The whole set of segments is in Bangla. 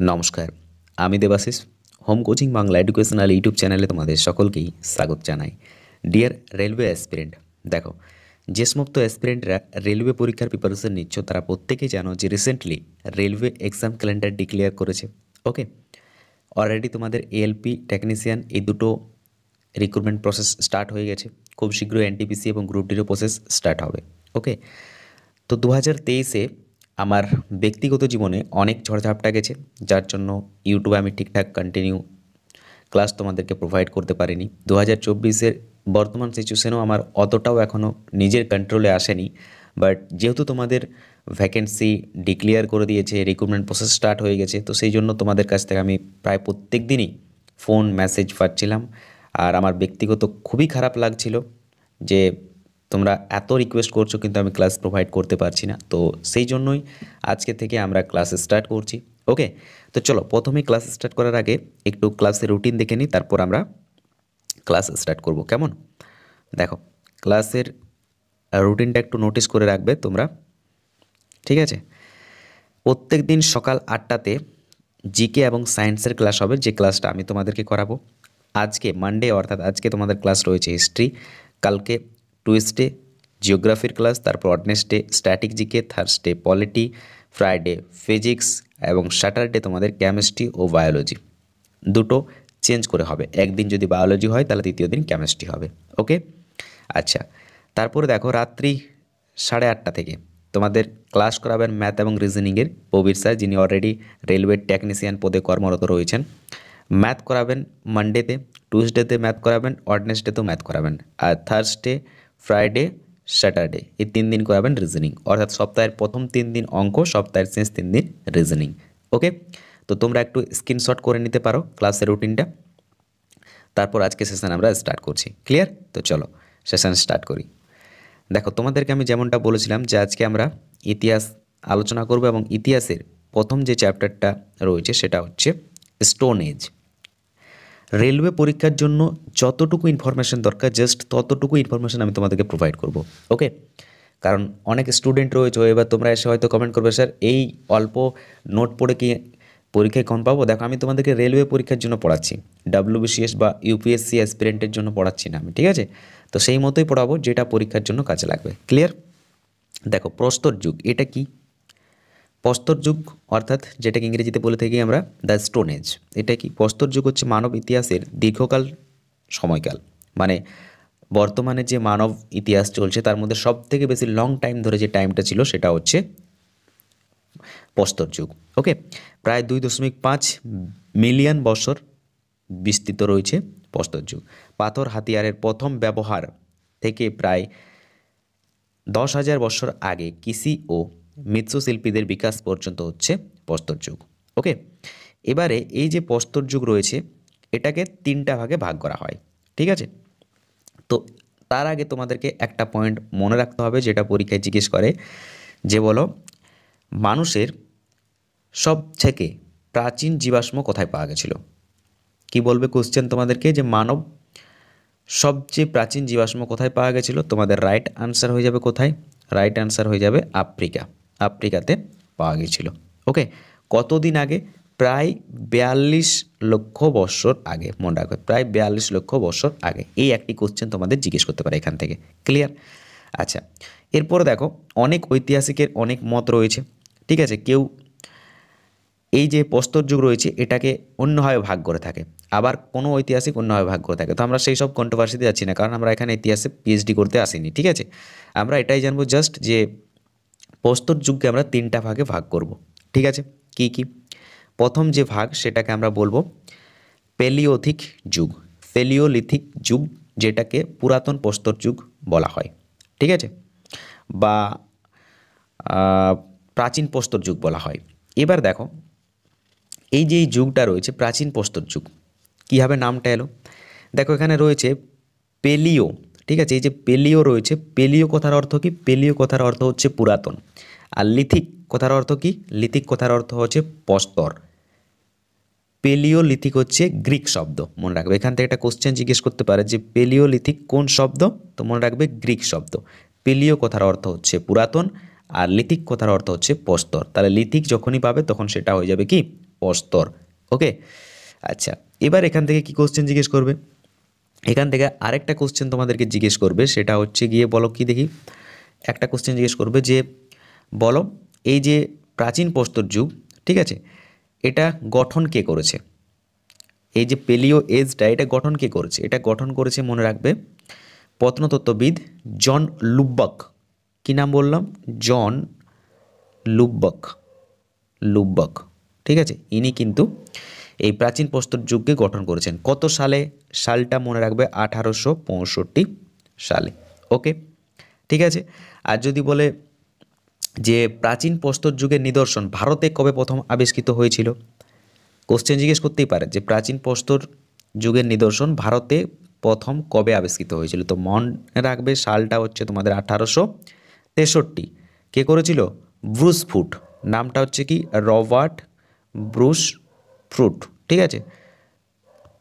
নমস্কার, আমি Debashis. Home coaching Bangla educational YouTube চ্যানেলে তোমাদের সকলকেই স্বাগত জানাই। ডিয়ার রেলওয়ে অ্যাসপিরেন্ট, দেখো, যে সমস্ত অ্যাসপিরেন্টরা রেলওয়ে পরীক্ষার প্রিপারেশন নিচ্ছ তারা প্রত্যেকেই জানো যে recently railway exam calendar declare করেছে। ওকে, অলরেডি তোমাদের এএলপি টেকনিশিয়ান এই দুটো রিক্রুটমেন্ট প্রসেস স্টার্ট হয়ে গেছে। খুব শীঘ্রই এনটিপিসি এবং গ্রুপ ডিরও প্রসেস স্টার্ট হবে। ওকে, তো 2023-এ আমার ব্যক্তিগত জীবনে অনেক ঝড়ঝাপটা গেছে, যার জন্য ইউটিউবে আমি ঠিকঠাক কন্টিনিউ ক্লাস তোমাদেরকে প্রোভাইড করতে পারিনি। 2024-এর বর্তমান সিচুয়েশনেও আমার অতটাও এখনও নিজের কন্ট্রোলে আসেনি। বাট যেহেতু তোমাদের ভ্যাকেন্সি ডিক্লেয়ার করে দিয়েছে, রিক্রুটমেন্ট প্রসেস স্টার্ট হয়ে গেছে, তো সেই জন্য তোমাদের কাছ থেকে আমি প্রায় প্রত্যেক দিনই ফোন মেসেজ পাচ্ছিলাম। আর আমার ব্যক্তিগত খুবই খারাপ লাগছিল যে তোমরা এত রিকোয়েস্ট করছো কিন্তু আমি ক্লাস প্রোভাইড করতে পারছি না। তো সেই জন্যই আজকে থেকে আমরা ক্লাস স্টার্ট করছি। ওকে, তো চলো প্রথমেই ক্লাস স্টার্ট করার আগে একটু ক্লাসের রুটিন দেখে নিই, তারপর আমরা ক্লাস স্টার্ট করব। কেমন? দেখো, ক্লাসের রুটিনটা একটু নোটিস করে রাখবে তোমরা, ঠিক আছে? প্রত্যেক দিন সকাল 8টাতে জিকে এবং সায়েন্সের ক্লাস হবে, যে ক্লাসটা আমি তোমাদেরকে করাবো। আজকে মানডে, অর্থাৎ আজকে তোমাদের ক্লাস রয়েছে হিস্ট্রি, কালকে টুইসডে জিওগ্রাফির ক্লাস, তারপর Wednesday static GK, Thursday polity, Friday physics এবং স্যাটারডে তোমাদের কেমিস্ট্রি ও বায়োলজি। দুটো চেঞ্জ করে হবে, একদিন যদি বায়োলজি হয় তাহলে দ্বিতীয় দিন কেমিস্ট্রি হবে। ওকে, আচ্ছা, তারপরে দেখো রাত্রি 8:30 থেকে তোমাদের ক্লাস করাবেন ম্যাথ এবং রিজনিংয়ের প্রবীর স্যার, যিনি অলরেডি রেলওয়ে টেকনিশিয়ান পদে কর্মরত রয়েছেন। ম্যাথ করাবেন মানডেতে, টুইসডেতে ম্যাথ করাবেন, ওয়েডনেসডেতেও ম্যাথ করাবেন, আর থার্সডে ফ্রাইডে স্যাটারডে এই 3 দিন করাবেন রিজনিং। অর্থাৎ সপ্তাহের প্রথম 3 দিন অঙ্ক, সপ্তাহের শেষ 3 দিন রিজনিং। ওকে, তো তোমরা একটু স্ক্রিনশট করে নিতে পারো ক্লাসের রুটিনটা। তারপর আজকে সেশন আমরা স্টার্ট করছি। ক্লিয়ার? তো চলো সেশন স্টার্ট করি। দেখো, তোমাদেরকে আমি যেমনটা বলেছিলাম যে আজকে আমরা ইতিহাস আলোচনা করব, এবং ইতিহাসের প্রথম যে চ্যাপ্টারটা রয়েছে সেটা হচ্ছে স্টোন এজ। রেলওয়ে পরীক্ষার জন্য যতটুকু ইনফরমেশন দরকার জাস্ট ততটুকু ইনফরমেশন আমি তোমাদেরকে প্রোভাইড করব। ওকে, কারণ অনেক স্টুডেন্ট রয়েছে, এবার তোমরা এসে হয়তো কমেন্ট করবে, স্যার এই অল্প নোট পড়ে কি পরীক্ষায় কম পাবো? দেখো, আমি তোমাদেরকে রেলওয়ে পরীক্ষার জন্য পড়াচ্ছি, ডাব্লিউবিসিএস বা ইউপিএসসি অ্যাসপিরেন্টের জন্য পড়াচ্ছি না আমি, ঠিক আছে? তো সেই মতোই পড়াবো যেটা পরীক্ষার জন্য কাজে লাগবে। ক্লিয়ার? দেখো, প্রস্তর যুগ এটা কি? প্রস্তর যুগ অর্থাৎ যেটাকে ইংরেজিতে বলে থাকি আমরা দ্য স্টোন এজ, এটা কি? প্রস্তর যুগ হচ্ছে মানব ইতিহাসের দীর্ঘকাল সময়কাল, মানে বর্তমানে যে মানব ইতিহাস চলছে তার মধ্যে সব থেকে বেশি লং টাইম ধরে যে টাইমটা ছিল সেটা হচ্ছে প্রস্তর যুগ। ওকে, প্রায় 2.5 মিলিয়ন বছর বিস্তৃত রয়েছে প্রস্তর যুগ। পাথর হাতিয়ারের প্রথম ব্যবহার থেকে প্রায় 10,000 বছর আগে কৃষি ও মৃৎশিল্পীদের বিকাশ পর্যন্ত হচ্ছে প্রস্তর যুগ। ওকে, এবারে এই যে প্রস্তর যুগ রয়েছে এটাকে 3টা ভাগে ভাগ করা হয়, ঠিক আছে? তো তার আগে তোমাদেরকে একটা পয়েন্ট মনে রাখতে হবে, যেটা পরীক্ষায় জিজ্ঞেস করে, যে বলো মানুষের সব থেকে প্রাচীন জীবাশ্ম কোথায় পাওয়া গেছিল? কি বলবে কোশ্চেন তোমাদেরকে, যে মানব সবচেয়ে প্রাচীন জীবাশ্ম কোথায় পাওয়া গেছিল? তোমাদের রাইট আনসার হয়ে যাবে কোথায়? রাইট আনসার হয়ে যাবে আফ্রিকা। আফ্রিকাতে পাওয়া গেছিল। ওকে, কতদিন আগে? প্রায় 42 লক্ষ বছর আগে। মনে রাখবে, প্রায় 42 লক্ষ বছর আগে। এই একটি কোশ্চেন তোমাদের জিজ্ঞেস করতে পারে এখান থেকে। ক্লিয়ার? আচ্ছা, এরপরে দেখো, অনেক ঐতিহাসিকের অনেক মত রয়েছে, ঠিক আছে? কেউ এই যে প্রস্তর যুগ রয়েছে এটাকে অন্যভাবে ভাগ করে থাকে, আবার কোনো ঐতিহাসিক অন্যভাবে ভাগ করে থাকে। তো আমরা সেই সব কন্ট্রোভার্সিতে যাচ্ছি না, কারণ আমরা এখানে ইতিহাসে পিএইচডি করতে আসিনি, ঠিক আছে? আমরা এটাই জানবো জাস্ট যে প্রস্তর যুগকে আমরা 3টা ভাগে ভাগ করব, ঠিক আছে? কি কি? প্রথম যে ভাগ সেটাকে আমরা বলবো প্যালিওথিক যুগ, প্যালিওলিথিক যুগ, যেটাকে পুরাতন প্রস্তর যুগ বলা হয়, ঠিক আছে? বা প্রাচীন প্রস্তর যুগ বলা হয়। এবার দেখো, এই যে এই যুগটা রয়েছে প্রাচীন প্রস্তর যুগ, কীভাবে নামটা এলো? দেখো, এখানে রয়েছে পেলিও, ঠিক আছে? এই যে পেলিও রয়েছে, পেলিও কথার অর্থ কি? পেলিও কথার অর্থ হচ্ছে পুরাতন। আর লিথিক কথার অর্থ কি? লিথিক কথার অর্থ হচ্ছে প্রস্তর। পেলিওলিথিক হচ্ছে গ্রিক শব্দ, মনে রাখবে। এখান থেকে একটা কোশ্চেন জিজ্ঞেস করতে পারে যে পেলিওলিথিক কোন শব্দ? তো মনে রাখবে গ্রিক শব্দ। পেলিও কথার অর্থ হচ্ছে পুরাতন, আর লিথিক কথার অর্থ হচ্ছে প্রস্তর। তাহলে লিথিক যখনই পাবে তখন সেটা হয়ে যাবে কি? প্রস্তর। ওকে, আচ্ছা, এবার এখান থেকে কি কোশ্চেন জিজ্ঞেস করবে, এখান থেকে আরেকটা কোশ্চেন তোমাদেরকে জিজ্ঞেস করবে, সেটা হচ্ছে গিয়ে বলো কি দেখি, একটা কোশ্চেন জিজ্ঞেস করবে যে বলো এই যে প্রাচীন প্রস্তর যুগ, ঠিক আছে, এটা গঠন কে করেছে, এই যে পেলিও এজটা এটা গঠন কে করেছে, এটা গঠন করেছে মনে রাখবে প্রত্নতত্ত্ববিদ জন লুব্বক। কি নাম বললাম, জন লুব্বক, লুব্বক, ঠিক আছে, ইনি কিন্তু এই প্রাচীন প্রস্তর যুগকে গঠন করেছেন। কত সালে, সালটা মনে রাখবে 1865 সালে। ওকে, ঠিক আছে। আর যদি বলে যে প্রাচীন প্রস্তর যুগের নিদর্শন ভারতে কবে প্রথম আবিষ্কৃত হয়েছিল, কোশ্চেন জিজ্ঞেস করতেই পারে যে প্রাচীন প্রস্তর যুগের নিদর্শন ভারতে প্রথম কবে আবিষ্কৃত হয়েছিল, তো মনে রাখবে সালটা হচ্ছে তোমাদের 1863। কে করেছিল, ব্রুস ফুট, নামটা হচ্ছে কি রবার্ট ব্রুস ফ্রুট, ঠিক আছে,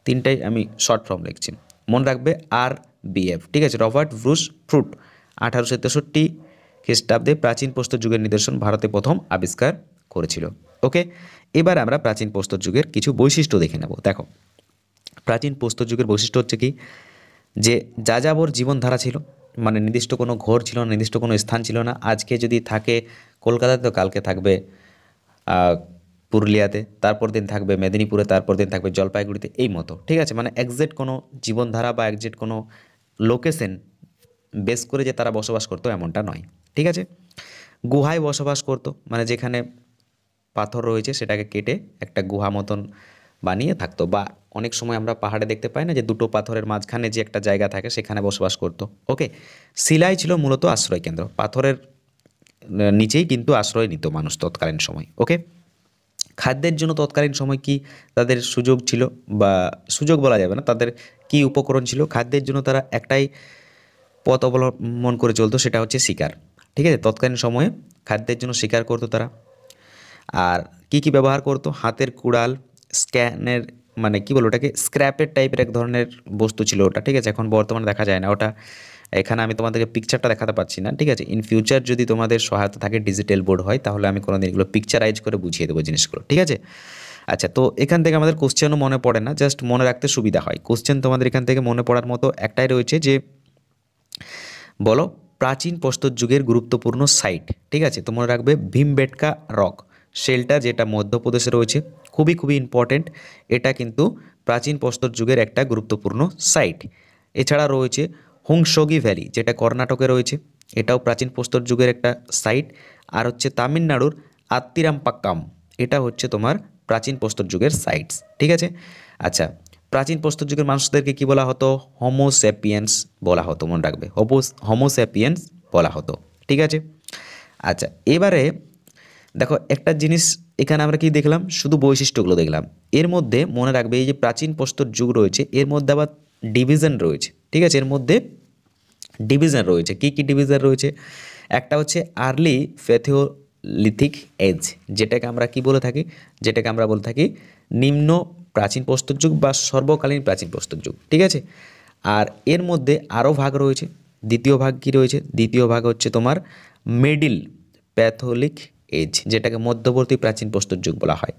তিনটাই আমি শর্ট ফর্ম লিখছি, মনে রাখবে RBF, ঠিক আছে, রবার্ট ব্রুস ফ্রুট 1863 খ্রিস্টাব্দে প্রাচীন প্রস্তর যুগের নিদর্শন ভারতে প্রথম আবিষ্কার করেছিল। ওকে, এবার আমরা প্রাচীন প্রস্তর যুগের কিছু বৈশিষ্ট্য দেখে নেব। দেখো প্রাচীন প্রস্তর যুগের বৈশিষ্ট্য হচ্ছে কি, যে যাযাবর জীবনধারা ছিল, মানে নির্দিষ্ট কোনো ঘর ছিল না, নির্দিষ্ট কোনো স্থান ছিল না। আজকে যদি থাকে কলকাতাতে, তো কালকে থাকবে পুরুলিয়াতে, তারপর দিন থাকবে মেদিনীপুরে, তারপর দিন থাকবে জলপাইগুড়িতে, এই মতো, ঠিক আছে, মানে একজ্যাক্ট কোনো জীবনধারা বা একজ্যাক্ট কোনো লোকেশন বেস করে যে তারা বসবাস করতো এমনটা নয়, ঠিক আছে। গুহায় বসবাস করতো, মানে যেখানে পাথর রয়েছে সেটাকে কেটে একটা গুহা মতন বানিয়ে থাকতো, বা অনেক সময় আমরা পাহাড়ে দেখতে পাই না যে দুটো পাথরের মাঝখানে যে একটা জায়গা থাকে সেখানে বসবাস করতো। ওকে, শিলাই ছিল মূলত আশ্রয় কেন্দ্র, পাথরের নিচেই কিন্তু আশ্রয় নিত মানুষ তৎকালীন সময়। ওকে, খাদ্যের জন্য তৎকালীন সময় কি তাদের সুযোগ ছিল, বা সুযোগ বলা যাবে না, তাদের কি উপকরণ ছিল, খাদ্যের জন্য তারা একটাই পথ অবলম্বন করে চলতো, সেটা হচ্ছে শিকার, ঠিক আছে, তৎকালীন সময়ে খাদ্যের জন্য শিকার করতো তারা। আর কি কি ব্যবহার করতো, হাতের কুড়াল, স্ক্যানের, মানে কি বলবো ওটাকে, স্ক্র্যাপের টাইপের এক ধরনের বস্তু ছিল ওটা, ঠিক আছে, এখন বর্তমানে দেখা যায় না ওটা, এখানে আমি তোমাদেরকে পিকচারটা দেখাতে পারছি না, ঠিক আছে, ইন ফিউচার যদি তোমাদের সহায়তা থাকে ডিজিটাল বোর্ড হয় তাহলে আমি কোনোদিন এগুলো পিকচারাইজ করে বুঝিয়ে দেবো জিনিসগুলো, ঠিক আছে। আচ্ছা, তো এখান থেকে আমাদের কোশ্চেনও মনে পড়ে না, জাস্ট মনে রাখতে সুবিধা হয়। কোশ্চেন তোমাদের এখান থেকে মনে পড়ার মতো একটাই রয়েছে যে বলো প্রাচীন প্রস্তর যুগের গুরুত্বপূর্ণ সাইট, ঠিক আছে, তো মনে রাখবে ভীমবেটকা রক শেল্টার, যেটা মধ্যপ্রদেশে রয়েছে, খুবই খুবই ইম্পর্টেন্ট, এটা কিন্তু প্রাচীন প্রস্তর যুগের একটা গুরুত্বপূর্ণ সাইট। এছাড়া রয়েছে হুংসগি ভ্যালি, যেটা কর্ণাটকে রয়েছে, এটাও প্রাচীন প্রস্তর যুগের একটা সাইট। আর হচ্ছে তামিলনাড়ুর আত্তিরাম্পাক্কাম, এটা হচ্ছে তোমার প্রাচীন প্রস্তর যুগের সাইটস, ঠিক আছে। আচ্ছা, প্রাচীন প্রস্তর যুগের মানুষদেরকে কি বলা হতো, হোমোস্যাপিয়েন্স বলা হতো, মনে রাখবে হোমোস্যাপিয়েন্স বলা হতো, ঠিক আছে। আচ্ছা, এবারে দেখো একটা জিনিস, এখানে আমরা কি দেখলাম, শুধু বৈশিষ্ট্যগুলো দেখলাম, এর মধ্যে মনে রাখবে এই যে প্রাচীন প্রস্তর যুগ রয়েছে এর মধ্যে আবার ডিভিশন রয়েছে, ঠিক আছে, এর মধ্যে ডিভিশন রয়েছে, কি কি ডিভিশন রয়েছে, একটা হচ্ছে আর্লি প্যাথিওলিথিক এজ, যেটাকে আমরা কি বলে থাকি, যেটাকে আমরা বলে থাকি নিম্ন প্রাচীন প্রস্তর যুগ বা সর্বকালীন প্রাচীন প্রস্তর যুগ, ঠিক আছে। আর এর মধ্যে আরও ভাগ রয়েছে, দ্বিতীয় ভাগ কি রয়েছে, দ্বিতীয় ভাগ হচ্ছে তোমার মিডিল প্যাথোলিক এজ, যেটাকে মধ্যবর্তী প্রাচীন প্রস্তর যুগ বলা হয়।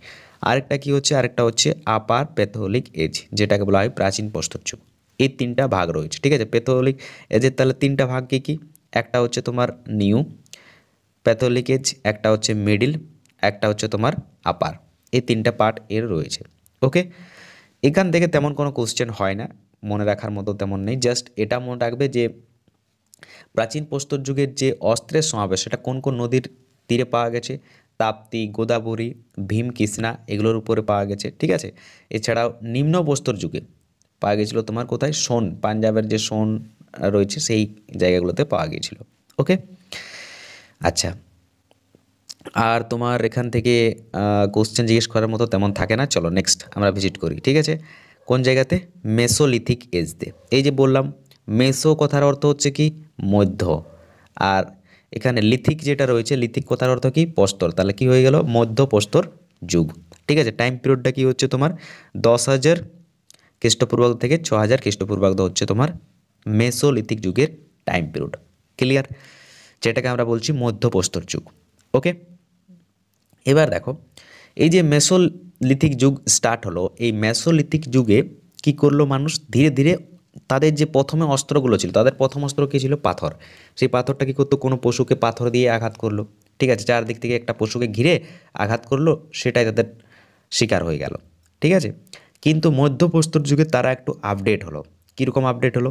আরেকটা কি হচ্ছে, আরেকটা হচ্ছে আপার প্যাথোলিক এজ, যেটাকে বলা হয় প্রাচীন প্রস্তর যুগ। এই তিনটা ভাগ রয়েছে, ঠিক আছে, প্যাথোলিক এজের তাহলে তিনটা ভাগ কী কী, একটা হচ্ছে তোমার নিউ প্যাথোলিক এজ, একটা হচ্ছে মিডিল, একটা হচ্ছে তোমার আপার, এই তিনটা পার্ট এর রয়েছে। ওকে, এখান থেকে তেমন কোনো কোশ্চেন হয় না, মনে রাখার মতো তেমন নেই, জাস্ট এটা মনে রাখবে যে প্রাচীন প্রস্তর যুগের যে অস্ত্রের সমাবেশ সেটা কোন কোন নদীর তীরে পাওয়া গেছে, তাপ্তি, গোদাবরী, ভীম, কৃষ্ণা, এগুলোর উপরে পাওয়া গেছে, ঠিক আছে। এছাড়াও নিম্ন প্রস্তর যুগে পাওয়া গেছিলো তোমার কোথায়, সোন, পাঞ্জাবের যে সোন রয়েছে সেই জায়গাগুলোতে পাওয়া গিয়েছিল। ওকে, আচ্ছা, আর তোমার এখান থেকে কোশ্চেন জিজ্ঞেস করার মতো তেমন থাকে না, চলো নেক্সট আমরা ভিজিট করি, ঠিক আছে। কোন জায়গাতে, মেসোলিথিক এজতে, এই যে বললাম মেসো কথার অর্থ হচ্ছে কি মধ্য, আর এখানে লিথিক যেটা রয়েছে, লিথিক কথার অর্থ কি প্রস্তর, তাহলে কি হয়ে গেল মধ্য প্রস্তর যুগ, ঠিক আছে। টাইম পিরিয়ডটা কি হচ্ছে তোমার 10,000 খ্রিস্টপূর্বাব্দ থেকে 6,000 খ্রিস্টপূর্বাব্দ হচ্ছে তোমার মেসোলিথিক যুগের টাইম পিরিয়ড, ক্লিয়ার, যেটাকে আমরা বলছি মধ্যপ্রস্তর যুগ। ওকে, এবার দেখো এই যে মেসোলিথিক যুগ স্টার্ট হলো, এই মেসোলিথিক যুগে কি করলো মানুষ ধীরে ধীরে তাদের যে প্রথমে অস্ত্রগুলো ছিল, তাদের প্রথম অস্ত্র কী ছিল? পাথর। সেই পাথরটা কী করতো? কোনো পশুকে পাথর দিয়ে আঘাত করলো, ঠিক আছে, চারদিক থেকে একটা পশুকে ঘিরে আঘাত করলো, সেটাই তাদের শিকার হয়ে গেল, ঠিক আছে। কিন্তু মধ্যপ্রস্তর যুগে তারা একটু আপডেট হলো। কীরকম আপডেট হলো?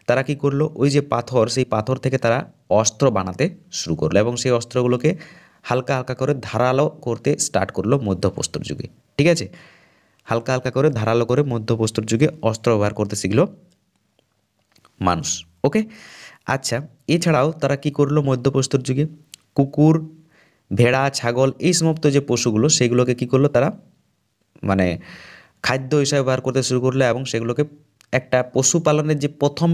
তারা কি করলো? ওই যে পাথর, সেই পাথর থেকে তারা অস্ত্র বানাতে শুরু করলো এবং সেই অস্ত্রগুলোকে হালকা হালকা করে ধারালো করতে স্টার্ট করলো মধ্যপ্রস্তর যুগে, ঠিক আছে। হালকা হালকা করে ধারালো করে মধ্যপ্রস্তর যুগে অস্ত্র ব্যবহার করতে শিখলো মানুষ, ওকে। আচ্ছা, এছাড়াও তারা কি করলো মধ্যপ্রস্তর যুগে? কুকুর, ভেড়া, ছাগল, এই সমস্ত যে পশুগুলো, সেগুলোকে কি করলো তারা মানে খাদ্য হিসাবে ব্যবহার করতে শুরু করলো এবং সেগুলোকে একটা পশুপালনের যে প্রথম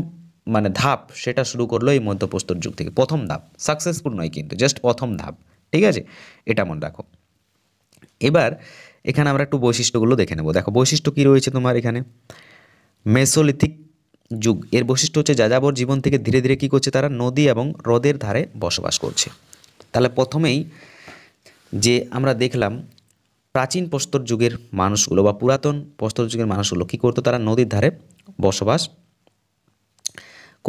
ধাপ, সেটা শুরু করলো এই মধ্যপ্রস্তর যুগ থেকে। প্রথম ধাপ, সাকসেসফুল নয় কিন্তু, জাস্ট প্রথম ধাপ, ঠিক আছে, এটা মনে রাখো। এবার এখানে আমরা একটু বৈশিষ্ট্যগুলো দেখে নেব। দেখো বৈশিষ্ট্য কী রয়েছে তোমার এখানে। মেসোলিথিক যুগ, এর বৈশিষ্ট্য হচ্ছে যাযাবর জীবন থেকে ধীরে ধীরে কী করছে? তারা নদী এবং হ্রদের ধারে বসবাস করছে। তাহলে প্রথমেই যে আমরা দেখলাম প্রাচীন প্রস্তর যুগের মানুষগুলো বা পুরাতন প্রস্তর যুগের মানুষগুলো কী করতো? তারা নদীর ধারে বসবাস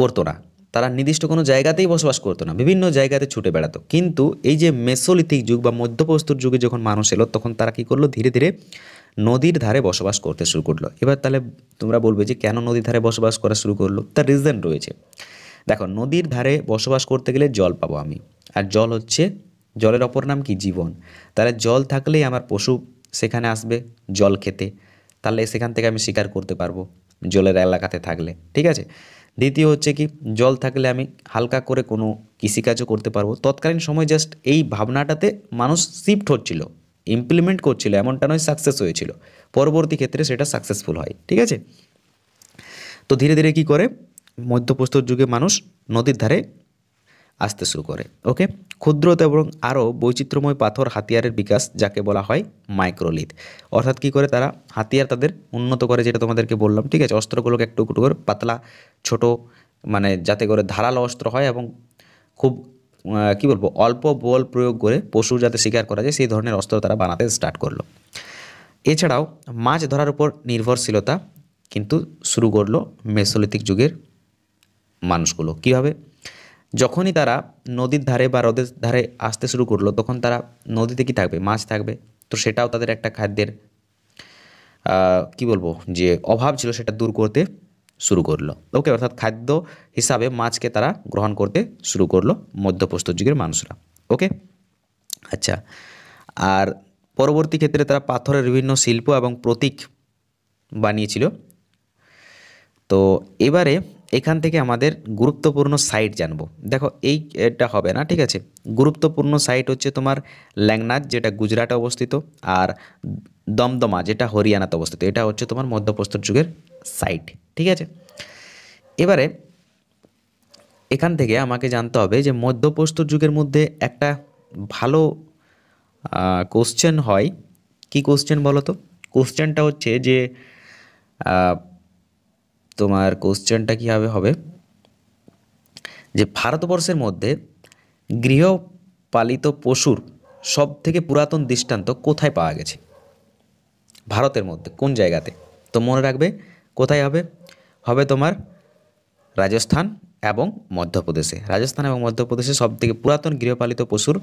করতো না, তারা নির্দিষ্ট কোনো জায়গাতেই বসবাস করতো না, বিভিন্ন জায়গাতে ছুটে বেড়াতো। কিন্তু এই যে মেসোলিথিক যুগ বা মধ্যপ্রস্তর যুগে যখন মানুষ এলো, তখন তারা কী করলো? ধীরে ধীরে নদীর ধারে বসবাস করতে শুরু করলো। এবার তাহলে তোমরা বলবে যে কেন নদীর ধারে বসবাস করা শুরু করলো? তার রিজন রয়েছে। দেখো, নদীর ধারে বসবাস করতে গেলে জল পাবো আমি, আর জল হচ্ছে, জলের অপর নাম কি? জীবন। তাহলে জল থাকলেই আমার পশু সেখানে আসবে জল খেতে, তাহলে সেখান থেকে আমি শিকার করতে পারবো জলের এলাকাতে থাকলে, ঠিক আছে। দ্বিতীয় হচ্ছে কি, জল থাকলে আমি হালকা করে কোনো কৃষিকাজও করতে পারবো। তৎকালীন সময় জাস্ট এই ভাবনাটাতে মানুষ শিফট হচ্ছিল, ইমপ্লিমেন্ট করছিল, এমনটা নয় সাকসেস হয়েছিল, পরবর্তী ক্ষেত্রে সেটা সাকসেসফুল হয়, ঠিক আছে। তো ধীরে ধীরে কী করে? মধ্যপ্রস্তর যুগে মানুষ নদীর ধারে আসতে শুরু করে, ওকে। ক্ষুদ্রতা এবং আরও বৈচিত্র্যময় পাথর হাতিয়ারের বিকাশ, যাকে বলা হয় মাইক্রোলিথ। অর্থাৎ কী করে? তারা হাতিয়ার তাদের উন্নত করে, যেটা তোমাদেরকে বললাম, ঠিক আছে। অস্ত্রগুলোকে একটু একটু করে পাতলা, ছোট, যাতে করে ধারালো অস্ত্র হয় এবং খুব কী বলবো, অল্প বল প্রয়োগ করে পশু যাতে শিকার করা যায়, সেই ধরনের অস্ত্র তারা বানাতে স্টার্ট করলো। এছাড়াও মাছ ধরার উপর নির্ভরশীলতা কিন্তু শুরু করলো মেসোলিথিক যুগের মানুষগুলো। কীভাবে? যখনই তারা নদীর ধারে বা হ্রদের ধারে আসতে শুরু করলো, তখন তারা নদীতে কী থাকবে? মাছ থাকবে। তো সেটাও তাদের একটা খাদ্যের কী বলবো যে অভাব ছিল, সেটা দূর করতে শুরু করলো, ওকে। অর্থাৎ খাদ্য হিসাবে মাছকে তারা গ্রহণ করতে শুরু করলো মধ্যপ্রস্তর যুগের মানুষরা, ওকে। আচ্ছা, আর পরবর্তী ক্ষেত্রে তারা পাথরের বিভিন্ন শিল্প এবং প্রতীক বানিয়েছিল। তো এবারে এখান থেকে আমাদের গুরুত্বপূর্ণ সাইট জানবো। দেখো এটা হবে না, ঠিক আছে। গুরুত্বপূর্ণ সাইট হচ্ছে তোমার ল্যাংনাথ, যেটা গুজরাটে অবস্থিত, আর দমদমা, যেটা হরিয়ানাতে অবস্থিত। এটা হচ্ছে তোমার মধ্যপ্রস্তর যুগের সাইট, ঠিক আছে। এবারে এখান থেকে আমাকে জানতে হবে যে মধ্যপ্রস্তর যুগের মধ্যে একটা ভালো কোশ্চেন হয়। কি কোশ্চেন বলো তো? কোশ্চেনটা হচ্ছে যে তোমার কোশ্চেনটা কীভাবে হবে যে ভারতবর্ষের মধ্যে গৃহপালিত পশুর সব থেকে পুরাতন দৃষ্টান্ত কোথায় পাওয়া গেছে? ভারতের মধ্যে কোন জায়গাতে? তো মনে রাখবে কোথায় হবে? হবে তোমার রাজস্থান এবং মধ্যপ্রদেশে। রাজস্থান এবং মধ্যপ্রদেশে সব থেকে পুরাতন গৃহপালিত পশুর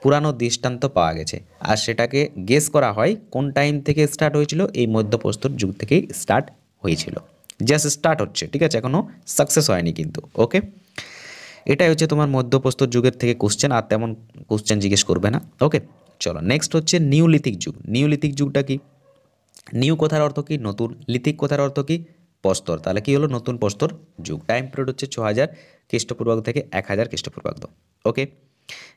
পুরানো দৃষ্টান্ত পাওয়া গেছে। আর সেটাকে গেস করা হয় কোন টাইম থেকে স্টার্ট হয়েছিল? এই মধ্যপ্রস্তর যুগ থেকেই স্টার্ট হয়েছিল। জাস্ট স্টার্ট হচ্ছে, ঠিক আছে, এখনও সাকসেস হয়নি কিন্তু, ওকে। এটাই হচ্ছে তোমার মধ্যপ্রস্তর যুগের থেকে কোশ্চেন, আর তেমন কোশ্চেন জিজ্ঞেস করবে না, ওকে। চলো নেক্সট হচ্ছে নিওলিথিক যুগ। নিওলিথিক যুগটা কি? নিউ কথার অর্থ কি? নতুন। লিথিক কথার অর্থ কি? প্রস্তর। তাহলে কি হলো? নতুন প্রস্তর যুগ। টাইম পিরিয়ড হচ্ছে 6000 খ্রিস্টপূর্বাব্দ থেকে 1000 খ্রিস্টপূর্বাব্দ, ওকে।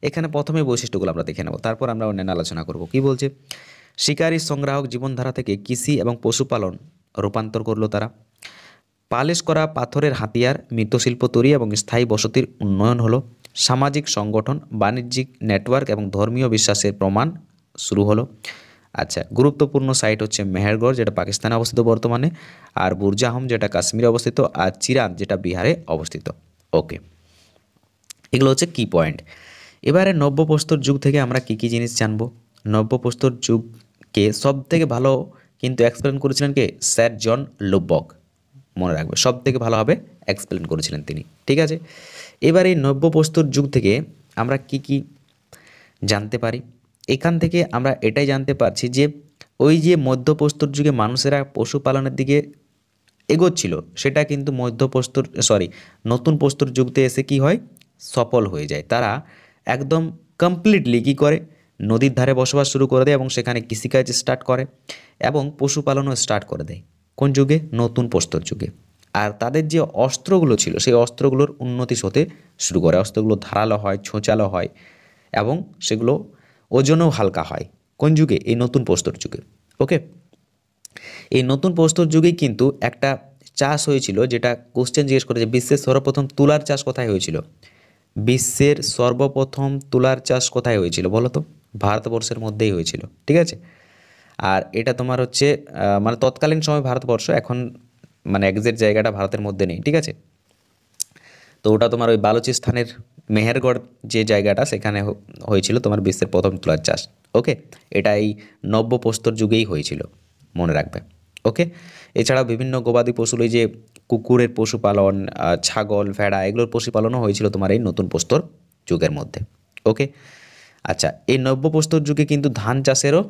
এখানে প্রথমে বৈশিষ্ট্যগুলো আমরা দেখে নেব, তারপর আমরা অন্যান্য আলোচনা করব। কি বলছে? শিকারী সংগ্রাহক জীবনধারা থেকে কৃষি এবং পশুপালন রূপান্তর করলো তারা। পালিশ করা পাথরের হাতিয়ার, মৃৎশিল্প তৈরি এবং স্থায়ী বসতির উন্নয়ন হলো। সামাজিক সংগঠন, বাণিজ্যিক নেটওয়ার্ক এবং ধর্মীয় বিশ্বাসের প্রমাণ শুরু হলো। আচ্ছা, গুরুত্বপূর্ণ সাইট হচ্ছে মেহেরগড়, যেটা পাকিস্তানে অবস্থিত বর্তমানে, আর বুরজাহম, যেটা কাশ্মীরে অবস্থিত, আর চিরান, যেটা বিহারে অবস্থিত, ওকে। এগুলো হচ্ছে কি পয়েন্ট। এবারে নব্যপ্রস্তর যুগ থেকে আমরা কী কী জিনিস জানবো? নব্যপ্রস্তর যুগ কে সব থেকে ভালো কিন্তু এক্সপ্লেন করেছিলেন কে, স্যার জন লুবক। মনে রাখবে, সব থেকে ভালোভাবে এক্সপ্লেন করেছিলেন তিনি। ঠিক আছে, এবার এই নব্য প্রস্তর যুগ থেকে আমরা কি কি জানতে পারি? এখান থেকে আমরা এটাই জানতে পারছি যে ওই যে মধ্যপ্রস্তর যুগে মানুষেরা পশুপালনের দিকে এগোচ্ছিল, সেটা কিন্তু মধ্যপ্রস্তর নতুন প্রস্তর যুগতে এসে কি হয়, সফল হয়ে যায়। তারা একদম কমপ্লিটলি কী করে, নদীর ধারে বসবাস শুরু করে দেয় এবং সেখানে কৃষিকাজ স্টার্ট করে এবং পশুপালনও স্টার্ট করে দেয়। কোন যুগে? নতুন প্রস্তর যুগে। আর তাদের যে অস্ত্রগুলো ছিল সেই অস্ত্রগুলোর উন্নতি হতে শুরু করে, অস্ত্রগুলো ধারালো হয়, ছোঁচালো হয় এবং সেগুলো ওজনেও হালকা হয়। কোন যুগে? এই নতুন প্রস্তর যুগে। ওকে, এই নতুন প্রস্তর যুগেই কিন্তু একটা চাষ হয়েছিল, যেটা কোশ্চেন জিজ্ঞেস করে যে বিশ্বের সর্বপ্রথম তুলার চাষ কোথায় হয়েছিল? বিশ্বের সর্বপ্রথম তুলার চাষ কোথায় হয়েছিল বলো তো? ভারতবর্ষের মধ্যেই হয়েছিল। ঠিক আছে, আর এটা তোমার হচ্ছে মানে তৎকালীন সময় ভারতবর্ষ, এখন মানে এক্সাক্ট জায়গাটা ভারতের মধ্যে নেই। ঠিক আছে, তো ওটা তোমার ওই বালুচিস্তানের মেহেরগড় যে জায়গাটা, সেখানে হয়েছিল তোমার বিশ্বের প্রথম তুলার চাষ। ওকে, এটা এই নব্য প্রস্তর যুগেই হয়েছিল, মনে রাখবে। ওকে, এছাড়াও বিভিন্ন গবাদি পশু, এই যে কুকুরের পশুপালন, ছাগল, ভেড়া, এগুলোর পশুপালনও হয়েছিল তোমার এই নতুন প্রস্তর যুগের মধ্যে। ওকে, আচ্ছা, এই নব্য প্রস্তর যুগে কিন্তু ধান চাষেরও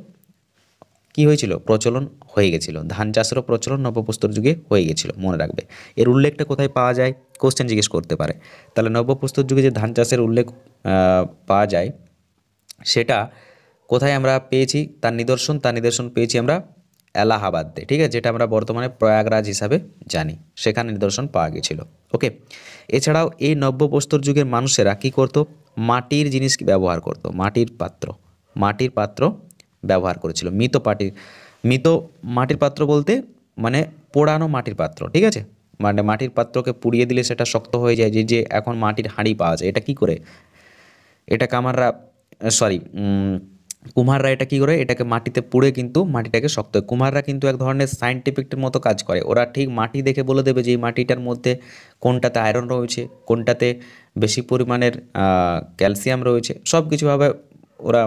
কি হয়েছিল, প্রচলন হয়ে গেছিল। ধান চাষেরও প্রচলন নব্যপ্রস্তর যুগে হয়ে গেছিল, মনে রাখবে। এর উল্লেখটা কোথায় পাওয়া যায়, কোশ্চেন জিজ্ঞেস করতে পারে। তাহলে নব্যপ্রস্তর যুগে যে ধান চাষের উল্লেখ পাওয়া যায়, সেটা কোথায় আমরা পেয়েছি, তার নিদর্শন পেয়েছি আমরা এলাহাবাদে। ঠিক আছে, যেটা আমরা বর্তমানে প্রয়াগরাজ হিসাবে জানি, সেখানে নিদর্শন পাওয়া গেছিল। ওকে, এছাড়াও এই নব্যপ্রস্তর যুগের মানুষেরা কী করতো, মাটির জিনিস ব্যবহার করতো, মাটির পাত্র ব্যবহার করেছিল। মৃত মাটির পাত্র বলতে মানে পোড়ানো মাটির পাত্র। ঠিক আছে, মানে মাটির পাত্রকে পুড়িয়ে দিলে সেটা শক্ত হয়ে যায়। যে যে এখন মাটির হাঁড়ি পাওয়া যায়, এটা কি করে, এটা কামাররা সরি কুম্হাররা এটা কী করে, এটাকে মাটিতে পুড়ে কিন্তু মাটিটাকে শক্ত হয়। কুম্হাররা কিন্তু এক ধরনের সায়েন্টিফিকের মতো কাজ করে। ওরা ঠিক মাটি দেখে বলে দেবে যে এই মাটিটার মধ্যে কোনটাতে আয়রন রয়েছে, কোনটাতে বেশি পরিমাণের ক্যালসিয়াম রয়েছে, সব কিছুভাবে ওরা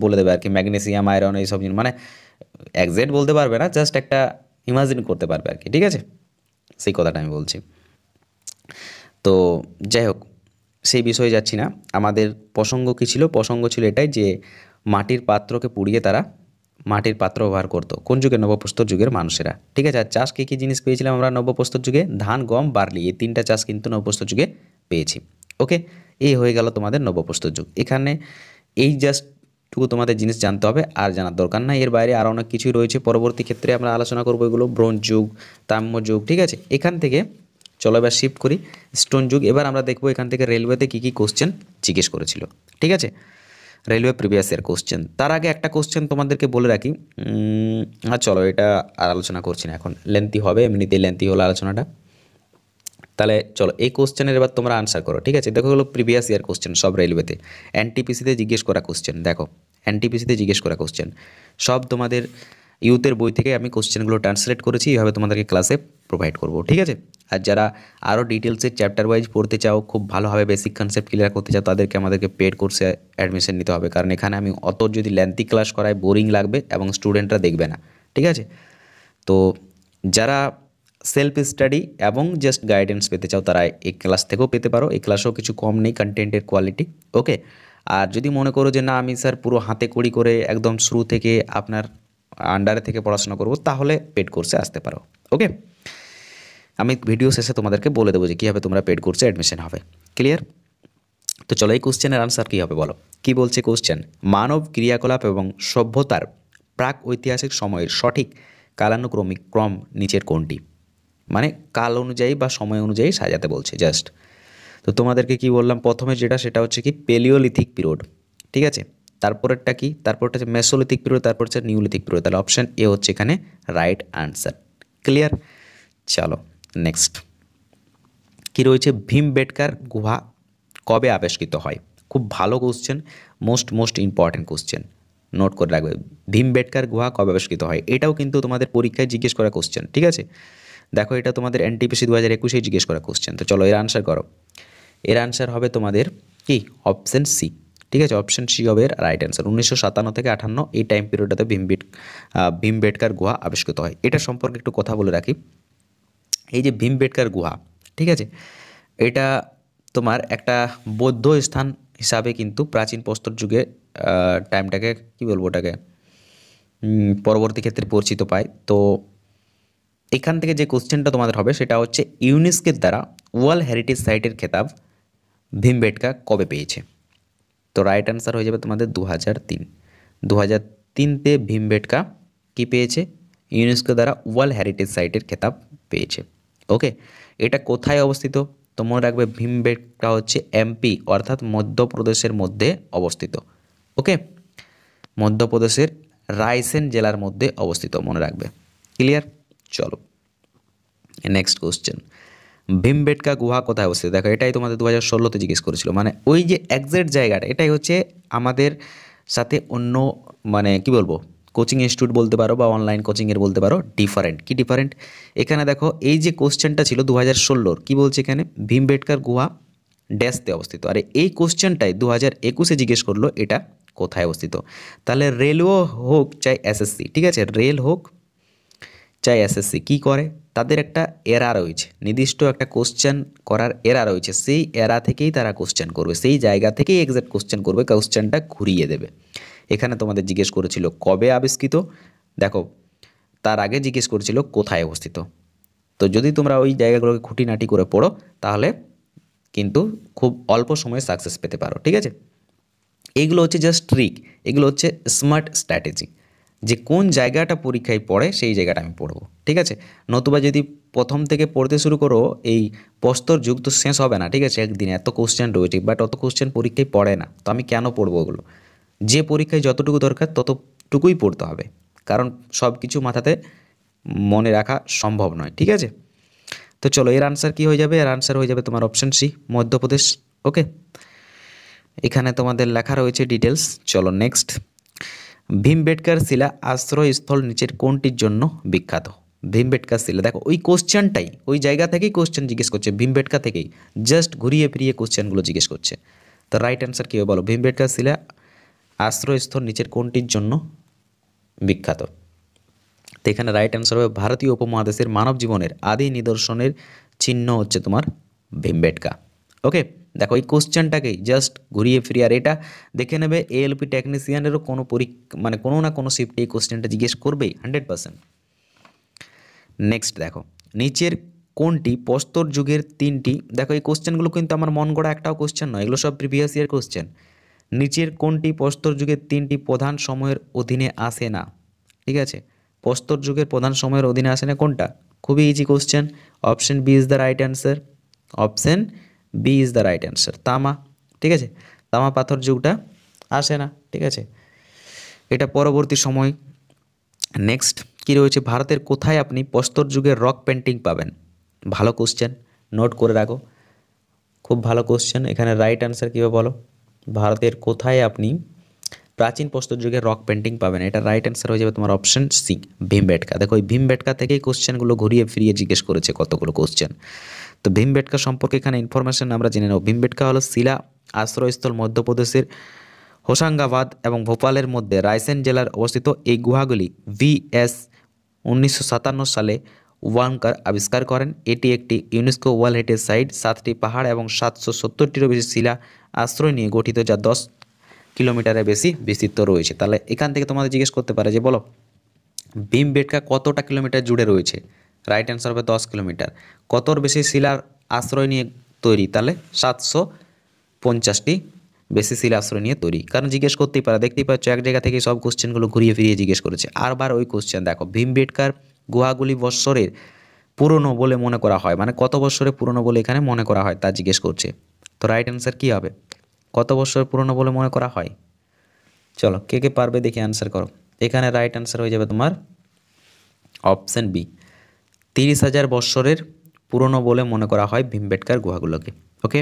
বলে দেবে আর কি, ম্যাগনেসিয়াম, আয়রন, এইসব জিনিস মানে একজ্যাক্ট বলতে পারবে না, জাস্ট একটা ইমাজিন করতে পারবে আর কি। ঠিক আছে, সেই কথাটা আমি বলছি। তো যাই হোক, সেই বিষয়ে যাচ্ছি না। আমাদের প্রসঙ্গ কী ছিল, প্রসঙ্গ ছিল এটাই যে মাটির পাত্রকে পুড়িয়ে তারা মাটির পাত্র ব্যবহার করতো। কোন যুগে? নবপ্রস্তর যুগের মানুষেরা। ঠিক আছে, আর চাষ কী কী জিনিস পেয়েছিলাম আমরা নবপ্রস্তর যুগে? ধান, গম, বার্লি, এই তিনটা চাষ কিন্তু নবপ্রস্তর যুগে পেয়েছি। ওকে, এই হয়ে গেল তোমাদের নবপ্রস্তর যুগ। এখানে এই জাস্টটুকু তোমাদের জিনিস জানতে হবে, আর জানার দরকার নাই। এর বাইরে আরও অনেক কিছুই রয়েছে, পরবর্তী ক্ষেত্রে আমরা আলোচনা করবো এগুলো। ব্রোঞ্জ যুগ, তাম্র যুগ। ঠিক আছে, এখান থেকে চলো এবার শিফট করি স্টোন যুগ। এবার আমরা দেখবো এখান থেকে রেলওয়েতে কী কী কোশ্চেন জিজ্ঞেস করেছিল। ঠিক আছে, রেলওয়ে প্রিভিয়াস ইয়ার কোশ্চেন। তার আগে একটা কোশ্চেন তোমাদেরকে বলে রাখি। আর চলো এটা আর আলোচনা করছি না, এখন লেন্থি হবে, এমনিতেই লেন্থি হলো আলোচনাটা। তাহলে চলো এই কোশ্চেনের এবার তোমরা আনসার করো। ঠিক আছে, দেখো হলো প্রিভিয়াস ইয়ার কোশ্চেন সব রেলওয়েতে, এনটিপিসিতে জিজ্ঞেস করা কোশ্চেন। দেখো এনটিপিসিতে জিজ্ঞেস করা কোশ্চেন সব তোমাদের ইউথের বই থেকে আমি কোশ্চেনগুলো ট্রান্সলেট করেছি, এইভাবে তোমাদেরকে ক্লাসে প্রোভাইড করব। ঠিক আছে, আর যারা আরও ডিটেলসে চ্যাপ্টার ওয়াইজ পড়তে চাও, খুব ভালোভাবে বেসিক কনসেপ্ট ক্লিয়ার করতে চাও, তাদেরকে আমাদেরকে পেড কোর্সে অ্যাডমিশন নিতে হবে। কারণ এখানে আমি অত যদি লেন্থি ক্লাস করাই বোরিং লাগবে এবং স্টুডেন্টরা দেখবে না। ঠিক আছে, তো যারা সেলফ স্টাডি এবং জাস্ট গাইডেন্স পেতে চাও, তারা এই ক্লাস থেকেও পেতে পারো। এই ক্লাসেও কিছু কম নেই কন্টেন্টের কোয়ালিটি। ওকে, আর যদি মনে করো যে না আমি স্যার পুরো হাতে কড়ি করে একদম শুরু থেকে আপনার আন্ডারে থেকে পড়াশোনা করব, তাহলে পেড কোর্সে আসতে পারো। ওকে, আমি ভিডিও শেষে তোমাদেরকে বলে দেবো যে কীভাবে তোমরা পেড কোর্সে অ্যাডমিশন হবে। ক্লিয়ার? তো চলো এই কোশ্চেনের আনসার কী হবে বলো। কি বলছে কোশ্চেন? মানব ক্রিয়াকলাপ এবং সভ্যতার প্রাক ঐতিহাসিক সময়ের সঠিক কালানুক্রমিক ক্রম নিচের কোনটি? মানে কাল অনুযায়ী বা সময় অনুযায়ী সাজাতে বলছে জাস্ট। তো তোমাদেরকে কি বললাম, প্রথমে যেটা সেটা হচ্ছে কি পেলিওলিথিক পিরিয়ড। ঠিক আছে, তারপরেরটা কি, তারপরটা হচ্ছে মেসোলিথিক পিরিয়ড, তারপর হচ্ছে নিউলিথিক পিরিয়ড। তাহলে অপশান এ হচ্ছে এখানে রাইট আনসার। ক্লিয়ার? চলো নেক্সট কী রয়েছে, ভীমবেটকার গুহা কবে আবিষ্কৃত হয়? খুব ভালো question, most important question, note করে রাখবে। ভীমবেটকার গুহা কবে আবিষ্কৃত হয়, এটাও কিন্তু তোমাদের পরীক্ষায় জিজ্ঞেস করা কোশ্চেন। ঠিক আছে, দেখো এটা তোমাদের এনটিপিসি 2021 জিজ্ঞেস করা কোশ্চেন। তো চলো এর আনসার করো। এর আনসার হবে তোমাদের কি, অপশান সি, ঠিক আছে, অপশন সি হবে এর রাইট অ্যান্সার। 1957 থেকে 58 এই টাইম পিরিয়ডটাতে ভীমবেটকার গুহা আবিষ্কৃত হয়। এটা সম্পর্কে একটু কথা বলে রাখি। এই যে ভীমবেটকার গুহা, ঠিক আছে, এটা তোমার একটা বৌদ্ধ স্থান হিসাবে কিন্তু প্রাচীন প্রস্তর যুগে টাইমটাকে কী বলবো ওটাকে পরবর্তী ক্ষেত্রে পরিচিত পায়। তো এখান থেকে যে কোশ্চেনটা তোমাদের হবে সেটা হচ্ছে ইউনেস্কোর দ্বারা ওয়ার্ল্ড হেরিটেজ সাইটের খেতাব ভীমবেটকা কবে পেয়েছে? তো রাইট অ্যান্সার হয়ে যাবে তোমাদের 2003। 2003তে ভীমবেটকা কী পেয়েছে? ইউনেস্কো দ্বারা ওয়ার্ল্ড হেরিটেজ সাইটের খেতাব পেয়েছে। ওকে, এটা কোথায় অবস্থিত? তো মনে রাখবে ভীমবেটকা হচ্ছে এমপি অর্থাৎ মধ্যপ্রদেশের মধ্যে অবস্থিত। ওকে, মধ্যপ্রদেশের রায়সেন জেলার মধ্যে অবস্থিত, মনে রাখবে। ক্লিয়ার? চলো নেক্সট কোশ্চেন, ভীমবেটকা গুহা কোথায় অবস্থিত? দেখো এটাই তোমাদের 2016তে জিজ্ঞেস করেছিল, মানে ওই যে এক্সাক্ট জায়গাটা এটাই হচ্ছে আমাদের সাথে অন্য মানে কি বলবো কোচিং ইনস্টিটিউট বলতে পারো বা অনলাইন কোচিংয়ের বলতে পারো ডিফারেন্ট। কি ডিফারেন্ট? এখানে দেখো এই যে কোশ্চেনটা ছিল 2016-র, কী বলছে এখানে? ভীমবেটকার গুহা ড্যাশতে অবস্থিত। আর এই কোশ্চেনটাই 2021-এ জিজ্ঞেস করলো এটা কোথায় অবস্থিত। তাহলে রেলও হোক চাই এসএসসি, ঠিক আছে, রেল হোক চাই এসএসসি কী করে, তাদের একটা এরা রয়েছে, নির্দিষ্ট একটা কোশ্চেন করার এরা রয়েছে, সেই এরা থেকেই তারা কোশ্চেন করবে, সেই জায়গা থেকেই এক্সাক্ট কোশ্চেন করবে, কোশ্চেনটা ঘুরিয়ে দেবে। এখানে তোমাদের জিজ্ঞেস করেছিল কবে আবিষ্কৃত, দেখো তার আগে জিজ্ঞেস করেছিল কোথায় অবস্থিত। তো যদি তোমরা ওই জায়গাগুলোকে খুঁটিনাটি করে পড়ো তাহলে কিন্তু খুব অল্প সময়ে সাকসেস পেতে পারো, ঠিক আছে। এইগুলো হচ্ছে জাস্ট ট্রিক, এগুলো হচ্ছে স্মার্ট স্ট্র্যাটেজি, যে কোন জায়গাটা পরীক্ষায় পড়ে সেই জায়গাটা আমি পড়বো, ঠিক আছে। নতুবা যদি প্রথম থেকে পড়তে শুরু করো এই প্রস্তর যুগ তো শেষ হবে না, ঠিক আছে, একদিনে এত কোশ্চেন রয়েছে, বাট অত কোশ্চেন পরীক্ষায় পড়ে না, তো আমি কেন পড়বো ওগুলো? যে পরীক্ষায় যতটুকু দরকার ততটুকুই পড়তে হবে, কারণ সব কিছু মাথাতে মনে রাখা সম্ভব নয়, ঠিক আছে। তো চলো এর আনসার কী হয়ে যাবে? এর আনসার হয়ে যাবে তোমার অপশন সি, মধ্যপ্রদেশ। ওকে, এখানে তোমাদের লেখা রয়েছে ডিটেলস। চলো নেক্সট, ভীমবেটকার শিলা আশ্রয়স্থল নিচের কোনটির জন্য বিখ্যাত? ভীমবেটকা শিলা, দেখো ওই কোশ্চেনটাই ওই জায়গা থেকেই কোশ্চেন জিজ্ঞেস করছে, ভীমবেটকা থেকেই জাস্ট ঘুরিয়ে ফিরিয়ে কোশ্চেনগুলো জিজ্ঞেস করছে। তো রাইট অ্যান্সার কী হবে বলো? ভীমবেটকা শিলা আশ্রয়স্থল নিচের কোনটির জন্য বিখ্যাত? তো এখানে রাইট অ্যান্সার হবে ভারতীয় উপমহাদেশের মানব জীবনের আদি নিদর্শনের চিহ্ন হচ্ছে তোমার ভীমবেটকা। ওকে, দেখো এই কোশ্চেনটাকেই জাস্ট ঘুরিয়ে ফিরিয়ে, আর এটা দেখে নেবে এএলপি টেকনিশিয়ানেরও কোনো মানে কোনো না কোনো শিফটে এই কোশ্চেনটা জিজ্ঞেস করবেই 100%। নেক্সট দেখো, নিচের কোনটি প্রস্তর যুগের তিনটি, দেখো এই কোশ্চেনগুলো কিন্তু আমার মন গড়া একটাও কোশ্চেন নয়, এগুলো সব প্রিভিয়াস ইয়ার কোশ্চেন। নিচের কোনটি প্রস্তর যুগের তিনটি প্রধান সময়ের অধীনে আসে না? ঠিক আছে, প্রস্তর যুগের প্রধান সময়ের অধীনে আসে না কোনটা? খুবই easy question, option B is the right answer, option B is the right answer, তামা। ঠিক আছে, তামা পাথর যুগটা আসে না, ঠিক আছে, এটা পরবর্তী সময়। নেক্সট কী রয়েছে, ভারতের কোথায় আপনি প্রস্তর যুগের রক পেন্টিং পাবেন? ভালো কোশ্চেন, নোট করে রাখো, খুব ভালো কোশ্চেন। এখানে রাইট অ্যান্সার কী হবে বলো? ভারতের কোথায় আপনি প্রাচীন প্রস্তর যুগের রক পেন্টিং পাবেন? এটা রাইট অ্যান্সার হয়ে যাবে তোমার অপশন সি, ভীমবেটকা। দেখো ওই ভীমবেটকা থেকেই কোশ্চেনগুলো ঘুরিয়ে ফিরিয়ে জিজ্ঞেস করেছে কতগুলো কোশ্চেন। তো ভীমবেটকা সম্পর্কে এখানে ইনফরমেশন আমরা জেনে নেব। ভীমবেটকা হলো শিলা আশ্রয়স্থল মধ্যপ্রদেশের হোশাঙ্গাবাদ এবং ভোপালের মধ্যে রায়সেন জেলার অবস্থিত। এই গুহাগুলি VS 1957 সালে ওয়ানকার আবিষ্কার করেন। এটি একটি ইউনেস্কো ওয়ার্ল্ড হেরিটেজ সাইট। 7টি পাহাড় এবং 770টিরও বেশি শিলা আশ্রয় নিয়ে গঠিত, যা 10 কিলোমিটারের বেশি বিস্তৃত রয়েছে। তাহলে এখান থেকে তোমাদের জিজ্ঞেস করতে পারে যে বলো ভীমবেটকা কতটা কিলোমিটার জুড়ে রয়েছে? রাইট অ্যান্সার হবে 10 কিলোমিটার। কতর বেশি শিলার আশ্রয় নিয়ে তৈরি? তাহলে 750টি বেশি শিলা আশ্রয় নিয়ে তৈরি। কারণ জিজ্ঞেস করতেই পারে, দেখতেই পাচ্ছ এক জায়গা থেকে সব কোশ্চেনগুলো ঘুরিয়ে ফিরিয়ে জিজ্ঞেস করেছে। আরবার ওই কোশ্চেন দেখো, ভীমবেটকার গুহাগুলি বৎসরের পুরনো বলে মনে করা হয়, মানে কত বছরের পুরনো বলে এখানে মনে করা হয় তা জিজ্ঞেস করছে। তো রাইট অ্যান্সার কী হবে? কত বছর পুরনো বলে মনে করা হয়? চলো কে কে পারবে দেখি অ্যান্সার করো। এখানে রাইট অ্যান্সার হয়ে যাবে তোমার অপশান বি, 30,000 বৎসরের পুরনো বলে মনে করা হয় ভীমবেটকার গুহাগুলোকে। ওকে,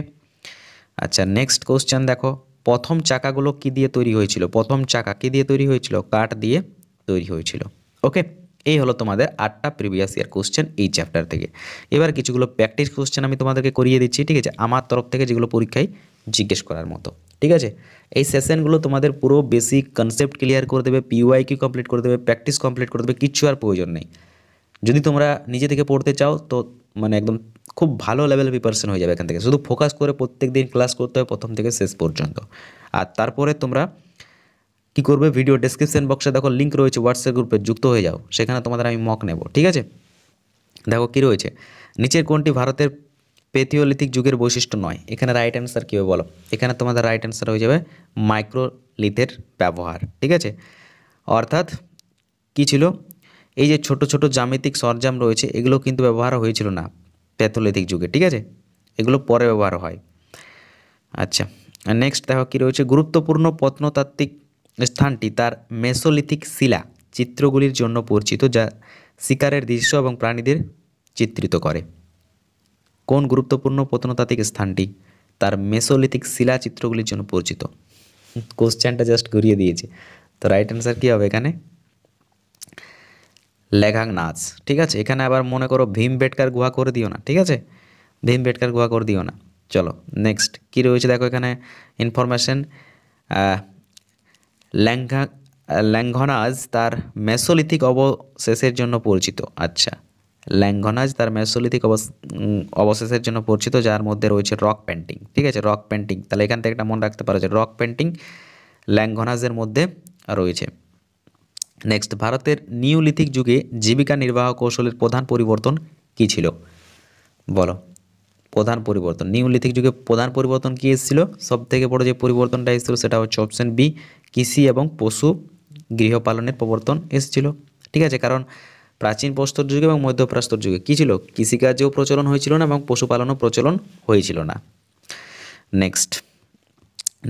আচ্ছা নেক্সট কোশ্চেন দেখো, প্রথম চাকাগুলো কী দিয়ে তৈরি হয়েছিল? প্রথম চাকা কী দিয়ে তৈরি হয়েছিল? কাঠ দিয়ে তৈরি হয়েছিল। ওকে, এই হলো তোমাদের 8টা প্রিভিয়াস ইয়ার কোশ্চেন এই চ্যাপ্টার থেকে। এবার কিছুগুলো প্র্যাকটিস কোশ্চেন আমি তোমাদেরকে করিয়ে দিচ্ছি, ঠিক আছে, আমার তরফ থেকে যেগুলো পরীক্ষায় জিজ্ঞেস করার মতো, ঠিক আছে। এই সেশনগুলো তোমাদের পুরো বেসিক কনসেপ্ট ক্লিয়ার করে দেবে, পিওয়াইকিউ কমপ্লিট করে দেবে, প্র্যাকটিস কমপ্লিট করে দেবে, কিচ্ছু আর প্রয়োজন নেই। যদি তোমরা নিজে থেকে পড়তে চাও তো মানে একদম খুব ভালো লেভেলের প্রিপারেশন হয়ে যাবে এখান থেকে। শুধু ফোকাস করে প্রত্যেক দিন ক্লাস করতে হবে প্রথম থেকে শেষ পর্যন্ত। আর তারপরে তোমরা কী করবে, ভিডিও ডেসক্রিপশন বক্সে দেখো লিঙ্ক রয়েছে, হোয়াটসঅ্যাপ গ্রুপে যুক্ত হয়ে যাও, সেখানে তোমাদের আমি মক নেব, ঠিক আছে। দেখো কী রয়েছে, নিচের কোনটি ভারতের পেথিওলিথিক যুগের বৈশিষ্ট্য নয়, এখানে রাইট অ্যান্সার কী হবে বলো। এখানে তোমাদের রাইট অ্যান্সার হয়ে যাবে মাইক্রোলিথের ব্যবহার, ঠিক আছে। অর্থাৎ কী ছিল, এই যে ছোট ছোট জ্যামিতিক সরঞ্জাম রয়েছে এগুলো কিন্তু ব্যবহার হয়েছিল না প্যাথোলিথিক যুগে, ঠিক আছে, এগুলো পরে ব্যবহার হয়। আচ্ছা, নেক্সট দেখো কী রয়েছে, গুরুত্বপূর্ণ প্রত্নতাত্ত্বিক স্থানটি তার মেসোলিথিক শিলা চিত্রগুলির জন্য পরিচিত, যা শিকারের দৃশ্য এবং প্রাণীদের চিত্রিত করে। কোন গুরুত্বপূর্ণ প্রত্নতাত্ত্বিক স্থানটি তার মেসোলিথিক শিলা চিত্রগুলির জন্য পরিচিত? কোশ্চেনটা জাস্ট ঘুরিয়ে দিয়েছে, তো রাইট অ্যান্সার কী হবে এখানে, লেঘাং নাচ, ঠিক আছে। এখানে আবার মনে করো ভীমবেটকার গুহা করে দিও না, ঠিক আছে, ভীমবেটকার গুহা করে দিও না। চলো নেক্সট কী রয়েছে দেখো এখানে ইনফরমেশন, ল্যাঙ্ঘনাজ তার মেসোলিথিক অবশেষের জন্য পরিচিত। আচ্ছা, ল্যাঙ্ঘনাজ তার মেসোলিথিক অবশেষের জন্য পরিচিত, যার মধ্যে রয়েছে রক পেন্টিং, ঠিক আছে, রক পেন্টিং। তাহলে এখান থেকে একটা মনে রাখতে পারো যে রক পেন্টিং ল্যাঙ্ঘনাজের মধ্যে রয়েছে। নেক্সট, ভারতের নিওলিথিক যুগে জীবিকা নির্বাহ কৌশলের প্রধান পরিবর্তন কী ছিল বলো। প্রধান পরিবর্তন নিওলিথিক যুগে প্রধান পরিবর্তন কী এসেছিল, সব থেকে বড় যে পরিবর্তনটা এসেছিল সেটা হচ্ছে অপশন বি, কৃষি এবং পশু গৃহপালনের প্রবর্তন এসেছিল, ঠিক আছে। কারণ প্রাচীন প্রস্তর যুগে এবং মধ্যপ্রাস্তর যুগে কী ছিল, কৃষিকার্যেও প্রচলন হয়েছিল না এবং পশুপালনও প্রচলন হয়েছিল না। নেক্সট,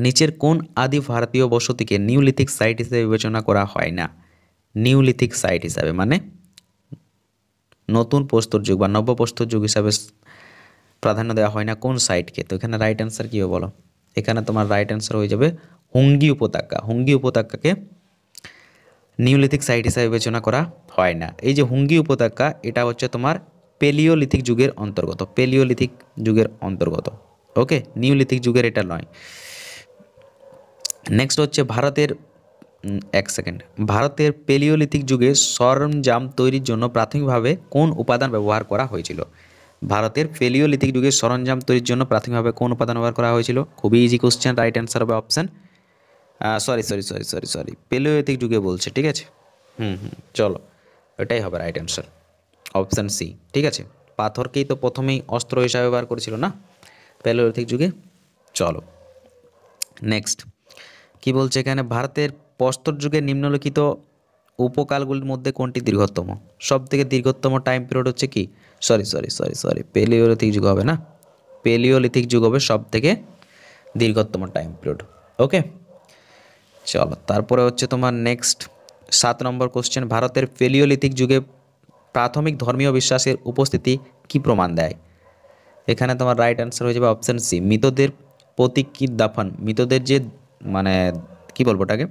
নিচের কোন আদি ভারতীয় বসতিকে নিওলিথিক সাইট হিসেবে বিবেচনা করা হয় না? নিওলিথিক সাইট হিসাবে মানে নতুন প্রস্তর যুগ বা নব্যপ্রস্তর যুগ হিসাবে প্রাধান্য দেওয়া হয় না কোন সাইটকে? তো এখানে রাইট অ্যান্সার কী হবে বলো। এখানে তোমার রাইট অ্যান্সার হয়ে যাবে হুঙ্গি উপত্যকা। হুঙ্গি উপত্যকাকে নিওলিথিক সাইট হিসাবে বিবেচনা করা হয় না। এই যে হুঙ্গি উপত্যকা এটা হচ্ছে তোমার পেলিওলিথিক যুগের অন্তর্গত, পেলিওলিথিক যুগের অন্তর্গত, ওকে, নিওলিথিক যুগের এটা নয়। নেক্সট হচ্ছে ভারতের এক সেকেন্ড, ভারতের পেলিওলিথিক যুগে সরঞ্জাম তৈরির জন্য প্রাথমিকভাবে কোন উপাদান ব্যবহার করা হয়েছিল? ভারতের পেলিওলিথিক যুগে সরঞ্জাম তৈরির জন্য প্রাথমিকভাবে কোন উপাদান ব্যবহার করা হয়েছিল? খুবই ইজি কোশ্চেন, রাইট অ্যান্সার হবে অপশান সরি পেলিওলিথিক যুগে বলছে, ঠিক আছে। চলো এটাই হবে রাইট অ্যান্সার, অপশান সি, ঠিক আছে। পাথরকেই তো প্রথমেই অস্ত্র হিসাবে ব্যবহার করেছিল না পেলিওলিথিক যুগে। চলো নেক্সট কি বলছে এখানে, ভারতের প্রস্তর যুগের নিম্নলিখিত উপকালগুলির মধ্যে কোনটি দীর্ঘতম? সব থেকে দীর্ঘতম টাইম পিরিয়ড হচ্ছে কি, সরি পেলিওলিথিক যুগ হবে না, পেলিওলিথিক যুগ হবে সব থেকে দীর্ঘতম টাইম পিরিয়ড, ওকে। চলো তারপরে হচ্ছে তোমার নেক্সট 7 নম্বর কোশ্চেন, ভারতের পেলিওলিথিক যুগে প্রাথমিক ধর্মীয় বিশ্বাসের উপস্থিতি কি প্রমাণ দেয়? এখানে তোমার রাইট অ্যান্সার হয়ে যাবে অপশান সি, মৃতদের প্রতীক কি দাফন, মৃতদের যে মানে কি বলবো ওটাকে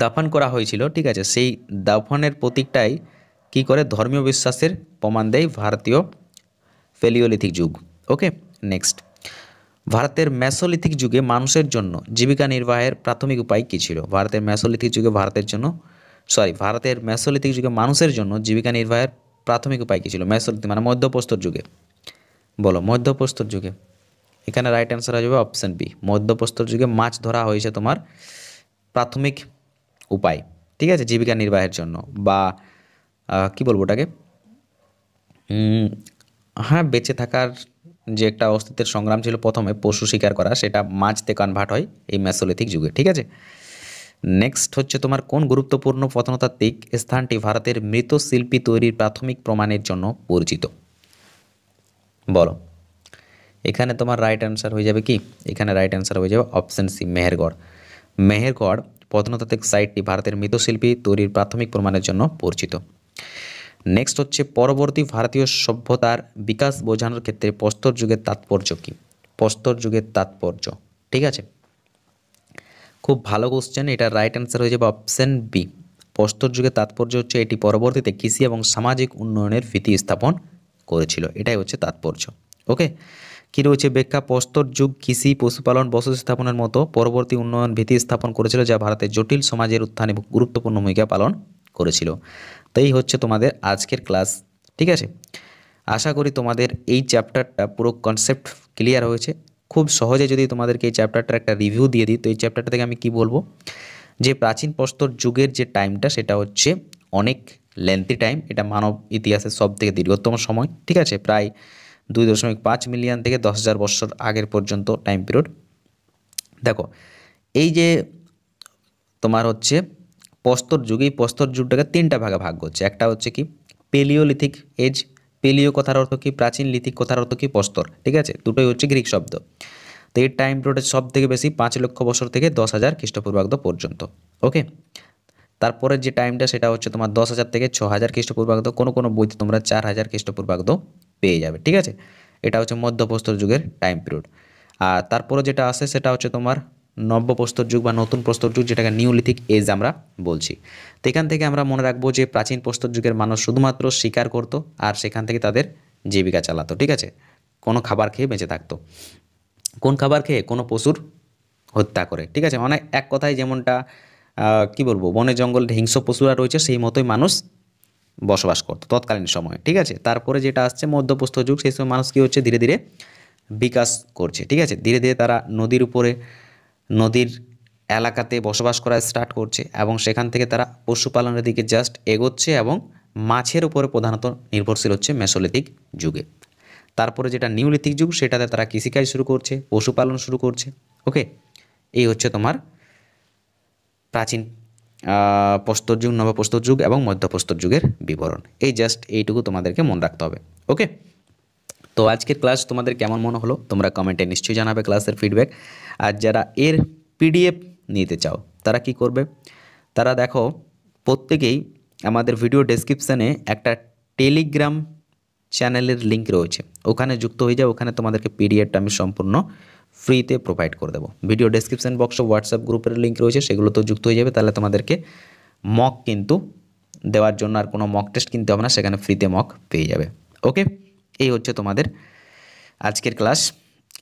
দাফন করা হয়েছিল, ঠিক আছে, সেই দাফনের প্রতীকটাই কি করে ধর্মীয় বিশ্বাসের প্রমাণ দেয় ভারতীয় পেলিওলিথিক যুগ, ওকে। নেক্সট, ভারতের মেসোলিথিক যুগে মানুষের জন্য জীবিকা নির্বাহের প্রাথমিক উপায় কী ছিল? ভারতের মেসোলিথিক যুগে ভারতের মেসোলিথিক যুগে মানুষের জন্য জীবিকা নির্বাহের প্রাথমিক উপায় কী ছিল? মেসোলিথিক মানে মধ্যপ্রস্তর যুগে, বলো মধ্যপ্রস্তর যুগে। এখানে রাইট অ্যান্সার হয়ে যাবে অপশান বি, মধ্যপ্রস্তর যুগে মাছ ধরা হয়েছে তোমার প্রাথমিক উপায়, ঠিক আছে, জীবিকা নির্বাহের জন্য, বা কি বলবো ওটাকে হ্যাঁ বেঁচে থাকার যে একটা অস্তিত্বের সংগ্রাম ছিল প্রথমে পশু শিকার করা, সেটা মাছতে কনভার্ট হয় এই মেসোলিথিক যুগে, ঠিক আছে। নেক্সট হচ্ছে তোমার কোন গুরুত্বপূর্ণ প্রত্নতাত্ত্বিক স্থানটি ভারতের মৃৎশিল্পী তৈরির প্রাথমিক প্রমাণের জন্য পরিচিত বলো। এখানে তোমার রাইট অ্যান্সার হয়ে যাবে কি, এখানে রাইট অ্যান্সার হয়ে যাবে অপশান সি, মেহেরগড়। মেহেরগড় প্রত্নতাত্ত্বিক সাইটটি ভারতের মৃৎশিল্পী তৈরির প্রাথমিক প্রমাণের জন্য পরিচিত। নেক্সট হচ্ছে পরবর্তী ভারতীয় সভ্যতার বিকাশ বোঝানোর ক্ষেত্রে প্রস্তর যুগের তাৎপর্য কী? প্রস্তর যুগের তাৎপর্য, ঠিক আছে, খুব ভালো কোশ্চেন, এটা রাইট অ্যান্সার হয়ে যাবে অপশান বি, প্রস্তর যুগের তাৎপর্য হচ্ছে এটি পরবর্তীতে কৃষি এবং সামাজিক উন্নয়নের ভিত্তি স্থাপন করেছিল, এটাই হচ্ছে তাৎপর্য। ওকে, কী রয়েছে ব্যাখ্যা, প্রস্তর যুগ কৃষি, পশুপালন, বসতি স্থাপনের মতো পরবর্তী উন্নয়ন ভিত্তি স্থাপন করেছিল, যা ভারতের জটিল সমাজের উত্থানে গুরুত্বপূর্ণ ভূমিকা পালন করেছিল। তো এই হচ্ছে তোমাদের আজকের ক্লাস। ঠিক আছে, আশা করি তোমাদের এই চ্যাপ্টারটা পুরো কনসেপ্ট ক্লিয়ার হয়েছে। খুব সহজে যদি তোমাদেরকে এই চ্যাপ্টারটার একটা রিভিউ দিয়ে দিই, তো এই চ্যাপ্টারটা থেকে আমি কি বলবো, যে প্রাচীন প্রস্তর যুগের যে টাইমটা সেটা হচ্ছে অনেক লেন্থি টাইম, এটা মানব ইতিহাসের সব থেকে দীর্ঘতম সময়। ঠিক আছে, প্রায় 2.5 মিলিয়ন থেকে 10,000 বছর আগের পর্যন্ত টাইম পিরিয়ড। দেখো, এই যে তোমার হচ্ছে প্রস্তর যুগ, এই প্রস্তর যুগটাকে তিনটা ভাগে ভাগ করছে। একটা হচ্ছে কি পেলিওলিথিক এজ, পেলিও কথার অর্থ কি প্রাচীন, লিথিক কথার অর্থ কি প্রস্তর। ঠিক আছে, দুটোই হচ্ছে গ্রিক শব্দ। তো এই টাইম পিরিয়ডের সব থেকে বেশি 5 লক্ষ বছর থেকে 10,000 খ্রিস্টপূর্বাব্দ পর্যন্ত। ওকে, তারপরে যে টাইমটা সেটা হচ্ছে তোমার 10,000 থেকে 6,000 খ্রিস্টপূর্বাব্দ, কোনো কোনো বইতে তোমরা 4,000 খ্রিস্টপূর্বাব্দ পেয়ে যাবে। ঠিক আছে, এটা হচ্ছে মধ্যপ্রস্তর যুগের টাইম পিরিয়ড। আর তারপরে যেটা আসে সেটা হচ্ছে তোমার নব্যপ্রস্তর যুগ বা নতুন প্রস্তর যুগ, যেটাকে নিওলিথিক এজ আমরা বলছি। তো এখান থেকে আমরা মনে রাখবো যে প্রাচীন প্রস্তর যুগের মানুষ শুধুমাত্র শিকার করতো আর সেখান থেকে তাদের জীবিকা চালাতো। ঠিক আছে, কোনো খাবার খেয়ে বেঁচে থাকতো। কোন খাবার খেয়ে? কোনো পশুর হত্যা করে। ঠিক আছে, অনেক এক কথায় যেমনটা কি বলবো, বনে জঙ্গলে হিংস্র পশুরা রয়েছে সেই মতোই মানুষ বসবাস করতো তৎকালীন সময়ে। ঠিক আছে, তারপরে যেটা আসছে মধ্যপ্রস্তর যুগ, সেই সময় মানুষ কী হচ্ছে ধীরে ধীরে বিকাশ করছে। ঠিক আছে, ধীরে ধীরে তারা নদীর উপরে, নদীর এলাকাতে বসবাস করা স্টার্ট করছে এবং সেখান থেকে তারা পশুপালনের দিকে জাস্ট এগোচ্ছে এবং মাছের উপরে প্রধানত নির্ভরশীল হচ্ছে মেসোলিথিক যুগে। তারপরে যেটা নিওলিথিক যুগ, সেটাতে তারা কৃষিকাজ শুরু করছে, পশুপালন শুরু করছে। ওকে, এই হচ্ছে তোমার প্রাচীন প্রস্তর যুগ, নবপ্রস্তর যুগ এবং মধ্যপ্রস্তর যুগের বিবরণ। এই জাস্ট এইটুকু তোমাদেরকে মনে রাখতে হবে। ওকে, তো আজকের ক্লাস তোমাদের কেমন মনে হলো তোমরা কমেন্টে নিশ্চয়ই জানাবে ক্লাসের ফিডব্যাক। আর যারা এর পিডিএফ নিতে চাও তারা কি করবে, তারা দেখো প্রত্যেকেই আমাদের ভিডিও ডেসক্রিপশানে একটা টেলিগ্রাম চ্যানেলের লিঙ্ক রয়েছে, ওখানে যুক্ত হয়ে যাও। ওখানে তোমাদেরকে পিডিএফটা আমি সম্পূর্ণ ফ্রিতে প্রোভাইড করে দেবো। ভিডিও ডেসক্রিপশন বক্সে হোয়াটসঅ্যাপ গ্রুপের লিঙ্ক রয়েছে, সেগুলোতেও যুক্ত হয়ে যাবে। তাহলে তোমাদেরকে মক কিন্তু দেওয়ার জন্য আর কোনো মক টেস্ট কিনতে হবে না, সেখানে ফ্রিতে মক পেয়ে যাবে। ওকে, এই হচ্ছে তোমাদের আজকের ক্লাস।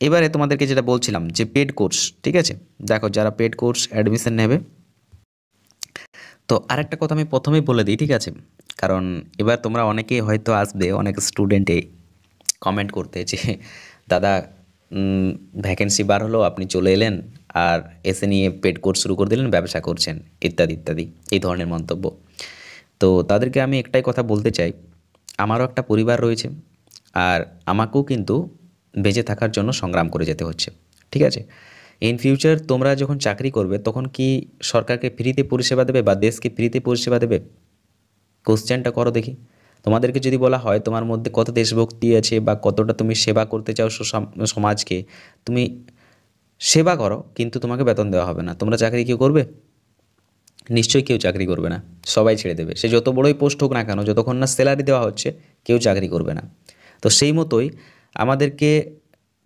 এবারে তোমাদেরকে যেটা বলছিলাম যে পেড কোর্স, ঠিক আছে, দেখো যারা পেড কোর্স অ্যাডমিশন নেবে, তো আরেকটা কথা আমি প্রথমেই বলে দিই, ঠিক আছে, কারণ এবার তোমরা অনেকেই হয়তো আসবে, অনেক স্টুডেন্টে কমেন্ট করতে যে দাদা ভ্যাকেন্সি বার হলো, আপনি চলে এলেন আর এসে নিয়ে পেড কোর্স শুরু করে দিলেন, ব্যবসা করছেন ইত্যাদি ইত্যাদি, এই ধরনের মন্তব্য। তো তাদেরকে আমি একটাই কথা বলতে চাই, আমারও একটা পরিবার রয়েছে আর আমাকেও কিন্তু বেঁচে থাকার জন্য সংগ্রাম করে যেতে হচ্ছে। ঠিক আছে, ইন ফিউচার তোমরা যখন চাকরি করবে তখন কি সরকারকে ফ্রিতে পরিষেবা দেবে বা দেশকে ফ্রিতে পরিষেবা দেবে? কোশ্চেনটা করো দেখি। তোমাদেরকে যদি বলা হয় তোমার মধ্যে কত দেশভক্তি আছে বা কতটা তুমি সেবা করতে চাও সমাজকে, তুমি সেবা করো, কিন্তু তোমাকে বেতন দেওয়া হবে না, তোমরা চাকরি কেউ করবে? নিশ্চয়ই কেউ চাকরি করবে না, সবাই ছেড়ে দেবে। সে যত বড়ই পোস্ট হোক না কেন, যতক্ষণ না স্যালারি দেওয়া হচ্ছে কেউ চাকরি করবে না। তো সেই মতোই আমাদেরকে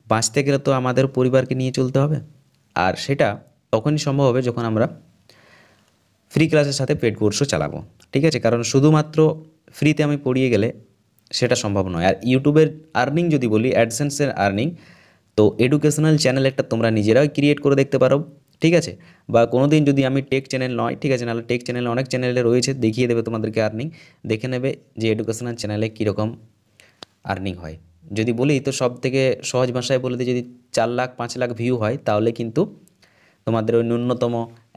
বাঁচতে গেলে তো আমাদের পরিবারকে নিয়ে চলতে হবে, আর সেটা তখনই সম্ভব হবে যখন আমরা ফ্রি ক্লাসের সাথে পেড কোর্সও চালাবো। ঠিক আছে, কারণ শুধুমাত্র ফ্রিতে আমি পড়িয়ে গেলে সেটা সম্ভব নয়। আর ইউটিউবের আর্নিং যদি বলি, অ্যাডসেন্সের আর্নিং, তো এডুকেশনাল চ্যানেল একটা তোমরা নিজেরাই ক্রিয়েট করে দেখতে পারো। ঠিক আছে, বা কোনো দিন যদি আমি টেক চ্যানেল নয়, ঠিক আছে, নাহলে টেক চ্যানেলে অনেক চ্যানেলে রয়েছে, দেখিয়ে দেবে তোমাদেরকে আর্নিং, দেখে নেবে যে এডুকেশনাল চ্যানেলে কীরকম আর্নিং হয়। যদি বলি তো সব থেকে সহজ ভাষায় বলে দিই, যদি 4 লাখ 5 লাখ ভিউ হয় তাহলে কিন্তু তোমাদের ওই ন্যূনতম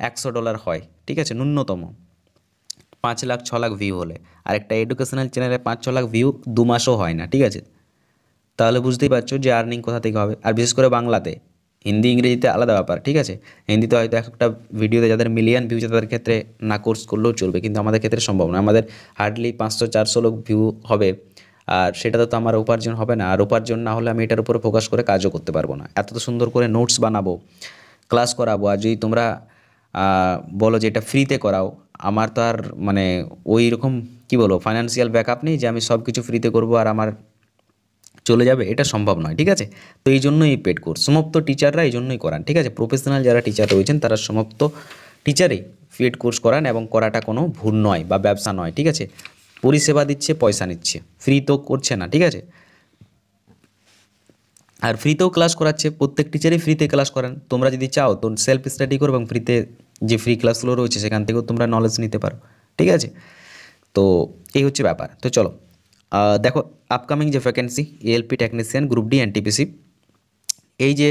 $100 হয়। ঠিক আছে, ন্যূনতম 5 লাখ 6 লাখ ভিউ হলে। আর একটা এডুকেশনাল চ্যানেলে 5-6 লাখ ভিউ 2 মাসও হয় না। ঠিক আছে, তাহলে বুঝতেই পারছো যে আর্নিং কোথা থেকে হবে। আর বিশেষ করে বাংলাতে, হিন্দি ইংরেজিতে আলাদা ব্যাপার। ঠিক আছে, হিন্দিতে হয়তো একটা ভিডিওতে যাদের মিলিয়ন ভিউ তাদের ক্ষেত্রে না কোর্স করলেও চলবে, কিন্তু আমাদের ক্ষেত্রে সম্ভব না। আমাদের হার্ডলি 500-400 লোক ভিউ হবে, আর সেটাতে তো আমার উপার্জন হবে না। আর উপার্জন না হলে আমি এটার উপরে ফোকাস করে কাজও করতে পারবো না। এত সুন্দর করে নোটস বানাবো, ক্লাস করাবো, আর যদি তোমরা বলো যে এটা ফ্রিতে করাও, আমার তো আর মানে ওই রকম কী বলবো ফাইন্যান্সিয়াল ব্যাকআপ নেই যে আমি সব কিছু ফ্রিতে করবো আর আমার চলে যাবে, এটা সম্ভব নয়। ঠিক আছে, তো এই জন্যই এই পেড কোর্স সমস্ত টিচাররা এই জন্যই করান। ঠিক আছে, প্রফেশনাল যারা টিচার রয়েছেন তারা সমস্ত টিচারে পেড কোর্স করান এবং করাটা কোনো ভুল নয় বা ব্যবসা নয়, ঠিক আছে। পরিষেবা দিচ্ছে, পয়সা নিচ্ছে, ফ্রি তো করছে না, ঠিক আছে। আর ফ্রিতেও ক্লাস করাচ্ছে, প্রত্যেক টিচারই ফ্রিতে ক্লাস করান। তোমরা যদি চাও তো সেলফ স্টাডি করো এবং ফ্রিতে যে ফ্রি ক্লাসগুলো রয়েছে সেখান থেকেও তোমরা নলেজ নিতে পারো, ঠিক আছে। তো এই হচ্ছে ব্যাপার। তো চলো দেখো আপকামিং যে vacancy ALP technician group D NTPC, এই যে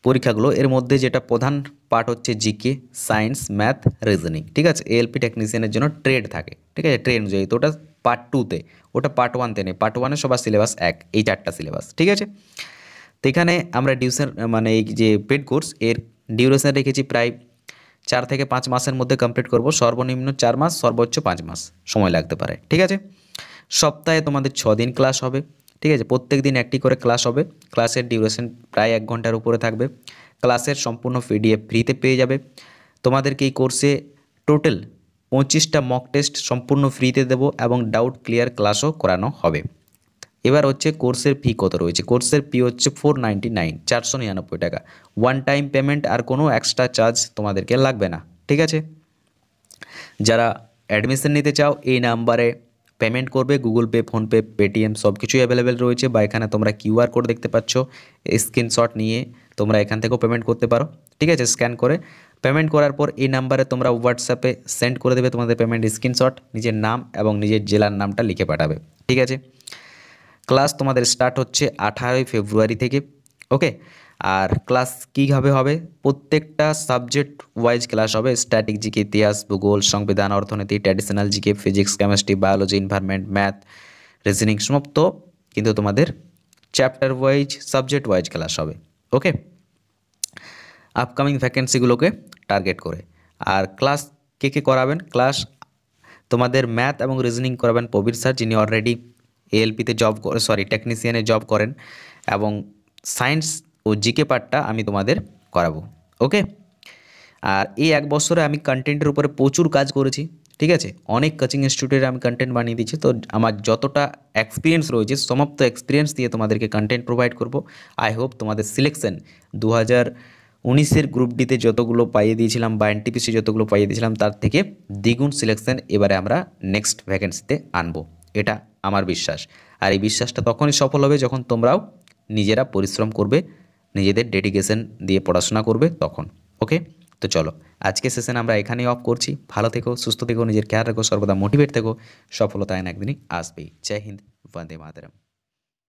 পরীক্ষাগুলো এর মধ্যে যেটা প্রধান পার্ট হচ্ছে জিকে, সায়েন্স, ম্যাথ, রিজনিং, ঠিক আছে। এএলপি টেকনিশিয়ানের জন্য ট্রেড থাকে, ঠিক আছে, ট্রেড অনুযায়ী। তো ওটা পার্ট টুতে, ওটা পার্ট ওয়ানতে নেই। পার্ট ওয়ানে সবার সিলেবাস এক, এই 4টা সিলেবাস, ঠিক আছে। তো এখানে আমরা ডিউরেশন মানে এই যে পেড কোর্স এর ডিউরেশন রেখেছি প্রায় 4 থেকে 5 মাসের মধ্যে কমপ্লিট করব। সর্বনিম্ন 4 মাস, সর্বোচ্চ 5 মাস সময় লাগতে পারে, ঠিক আছে। সপ্তাহে তোমাদের 6 দিন ক্লাস হবে, ঠিক আছে। প্রত্যেক দিন একটি করে ক্লাস হবে। ক্লাসের ডিউরেশন প্রায় 1 ঘন্টার উপরে থাকবে। ক্লাসের সম্পূর্ণ পিডিএফ ফ্রিতে পেয়ে যাবে। তোমাদেরকে এই কোর্সে টোটাল 25টা মক টেস্ট সম্পূর্ণ ফ্রিতে দেবো এবং ডাউট ক্লিয়ার ক্লাসও করানো হবে। এবার হচ্ছে কোর্সের ফি কত রয়েছে। কোর্সের ফি হচ্ছে 499, 499 টাকা। ওয়ান টাইম পেমেন্ট, আর কোনো এক্সট্রা চার্জ তোমাদেরকে লাগবে না, ঠিক আছে। যারা অ্যাডমিশন নিতে চাও এই নাম্বারে পেমেন্ট করবে। গুগল পে, ফোনপে, পেটিএম সব কিছুই অ্যাভেলেবেল রয়েছে, বা এখানে তোমরা কিউআর কোড দেখতে পাচ্ছ, স্ক্রিনশট নিয়ে তোমরা এখান থেকেও পেমেন্ট করতে পারো, ঠিক আছে। স্ক্যান করে পেমেন্ট করার পর এই নাম্বারে তোমরা হোয়াটসঅ্যাপে সেন্ড করে দেবে তোমাদের পেমেন্ট স্ক্রিনশট, নিজের নাম এবং নিজের জেলার নামটা লিখে পাঠাবে, ঠিক আছে। ক্লাস তোমাদের স্টার্ট হচ্ছে 18ই ফেব্রুয়ারি থেকে, ওকে। আর ক্লাস কীভাবে হবে, প্রত্যেকটা সাবজেক্ট ওয়াইজ ক্লাস হবে। স্ট্যাটিক জিকে, ইতিহাস, ভূগোল, সংবিধান, অর্থনীতি, traditional GK, physics, chemistry, biology, environment, math, reasoning সমস্ত কিন্তু তোমাদের chapter wise, subject wise class হবে, ওকে। আপকামিং ভ্যাকেন্সিগুলোকে টার্গেট করে। আর ক্লাস কে কে করাবেন, ক্লাস তোমাদের ম্যাথ এবং রিজনিং করাবেন প্রবীর স্যার, যিনি অলরেডি এএলপিতে জব করে, সরি টেকনিশিয়ানে জব করেন, এবং সায়েন্স ও জিকে পার্টটা আমি তোমাদের করাবো, ওকে। আর এই 1 বছরে আমি কন্টেন্টের উপরে প্রচুর কাজ করেছি, ঠিক আছে। অনেক কোচিং ইনস্টিটিউটে আমি কন্টেন্ট বানিয়ে দিচ্ছি। তো আমার যতটা এক্সপিরিয়েন্স রয়েছে সমস্ত এক্সপিরিয়েন্স দিয়ে তোমাদেরকে কন্টেন্ট প্রোভাইড করব। আই হোপ তোমাদের সিলেকশন 2019-এর গ্রুপ ডিতে যতগুলো পাইয়ে দিয়েছিলাম বা এনটিপিসি যতগুলো পাইয়ে দিয়েছিলাম তার থেকে দ্বিগুণ সিলেকশন এবারে আমরা নেক্সট ভ্যাকেন্সিতে আনবো, এটা আমার বিশ্বাস। আর এই বিশ্বাসটা তখনই সফল হবে যখন তোমরাও নিজেরা পরিশ্রম করবে, নিজেদের ডেডিকেশন দিয়ে পড়াশোনা করবে তখন, ওকে। তো চলো আজকে সেশন আমরা এখানেই অফ করছি। ভালো থেকো, সুস্থ থেকো, নিজের কেয়ার রাখো, সর্বদা মোটিভেট থেকো। সফলতা একদিনই আসবেই। জয় হিন্দ, বন্দে মাতরম।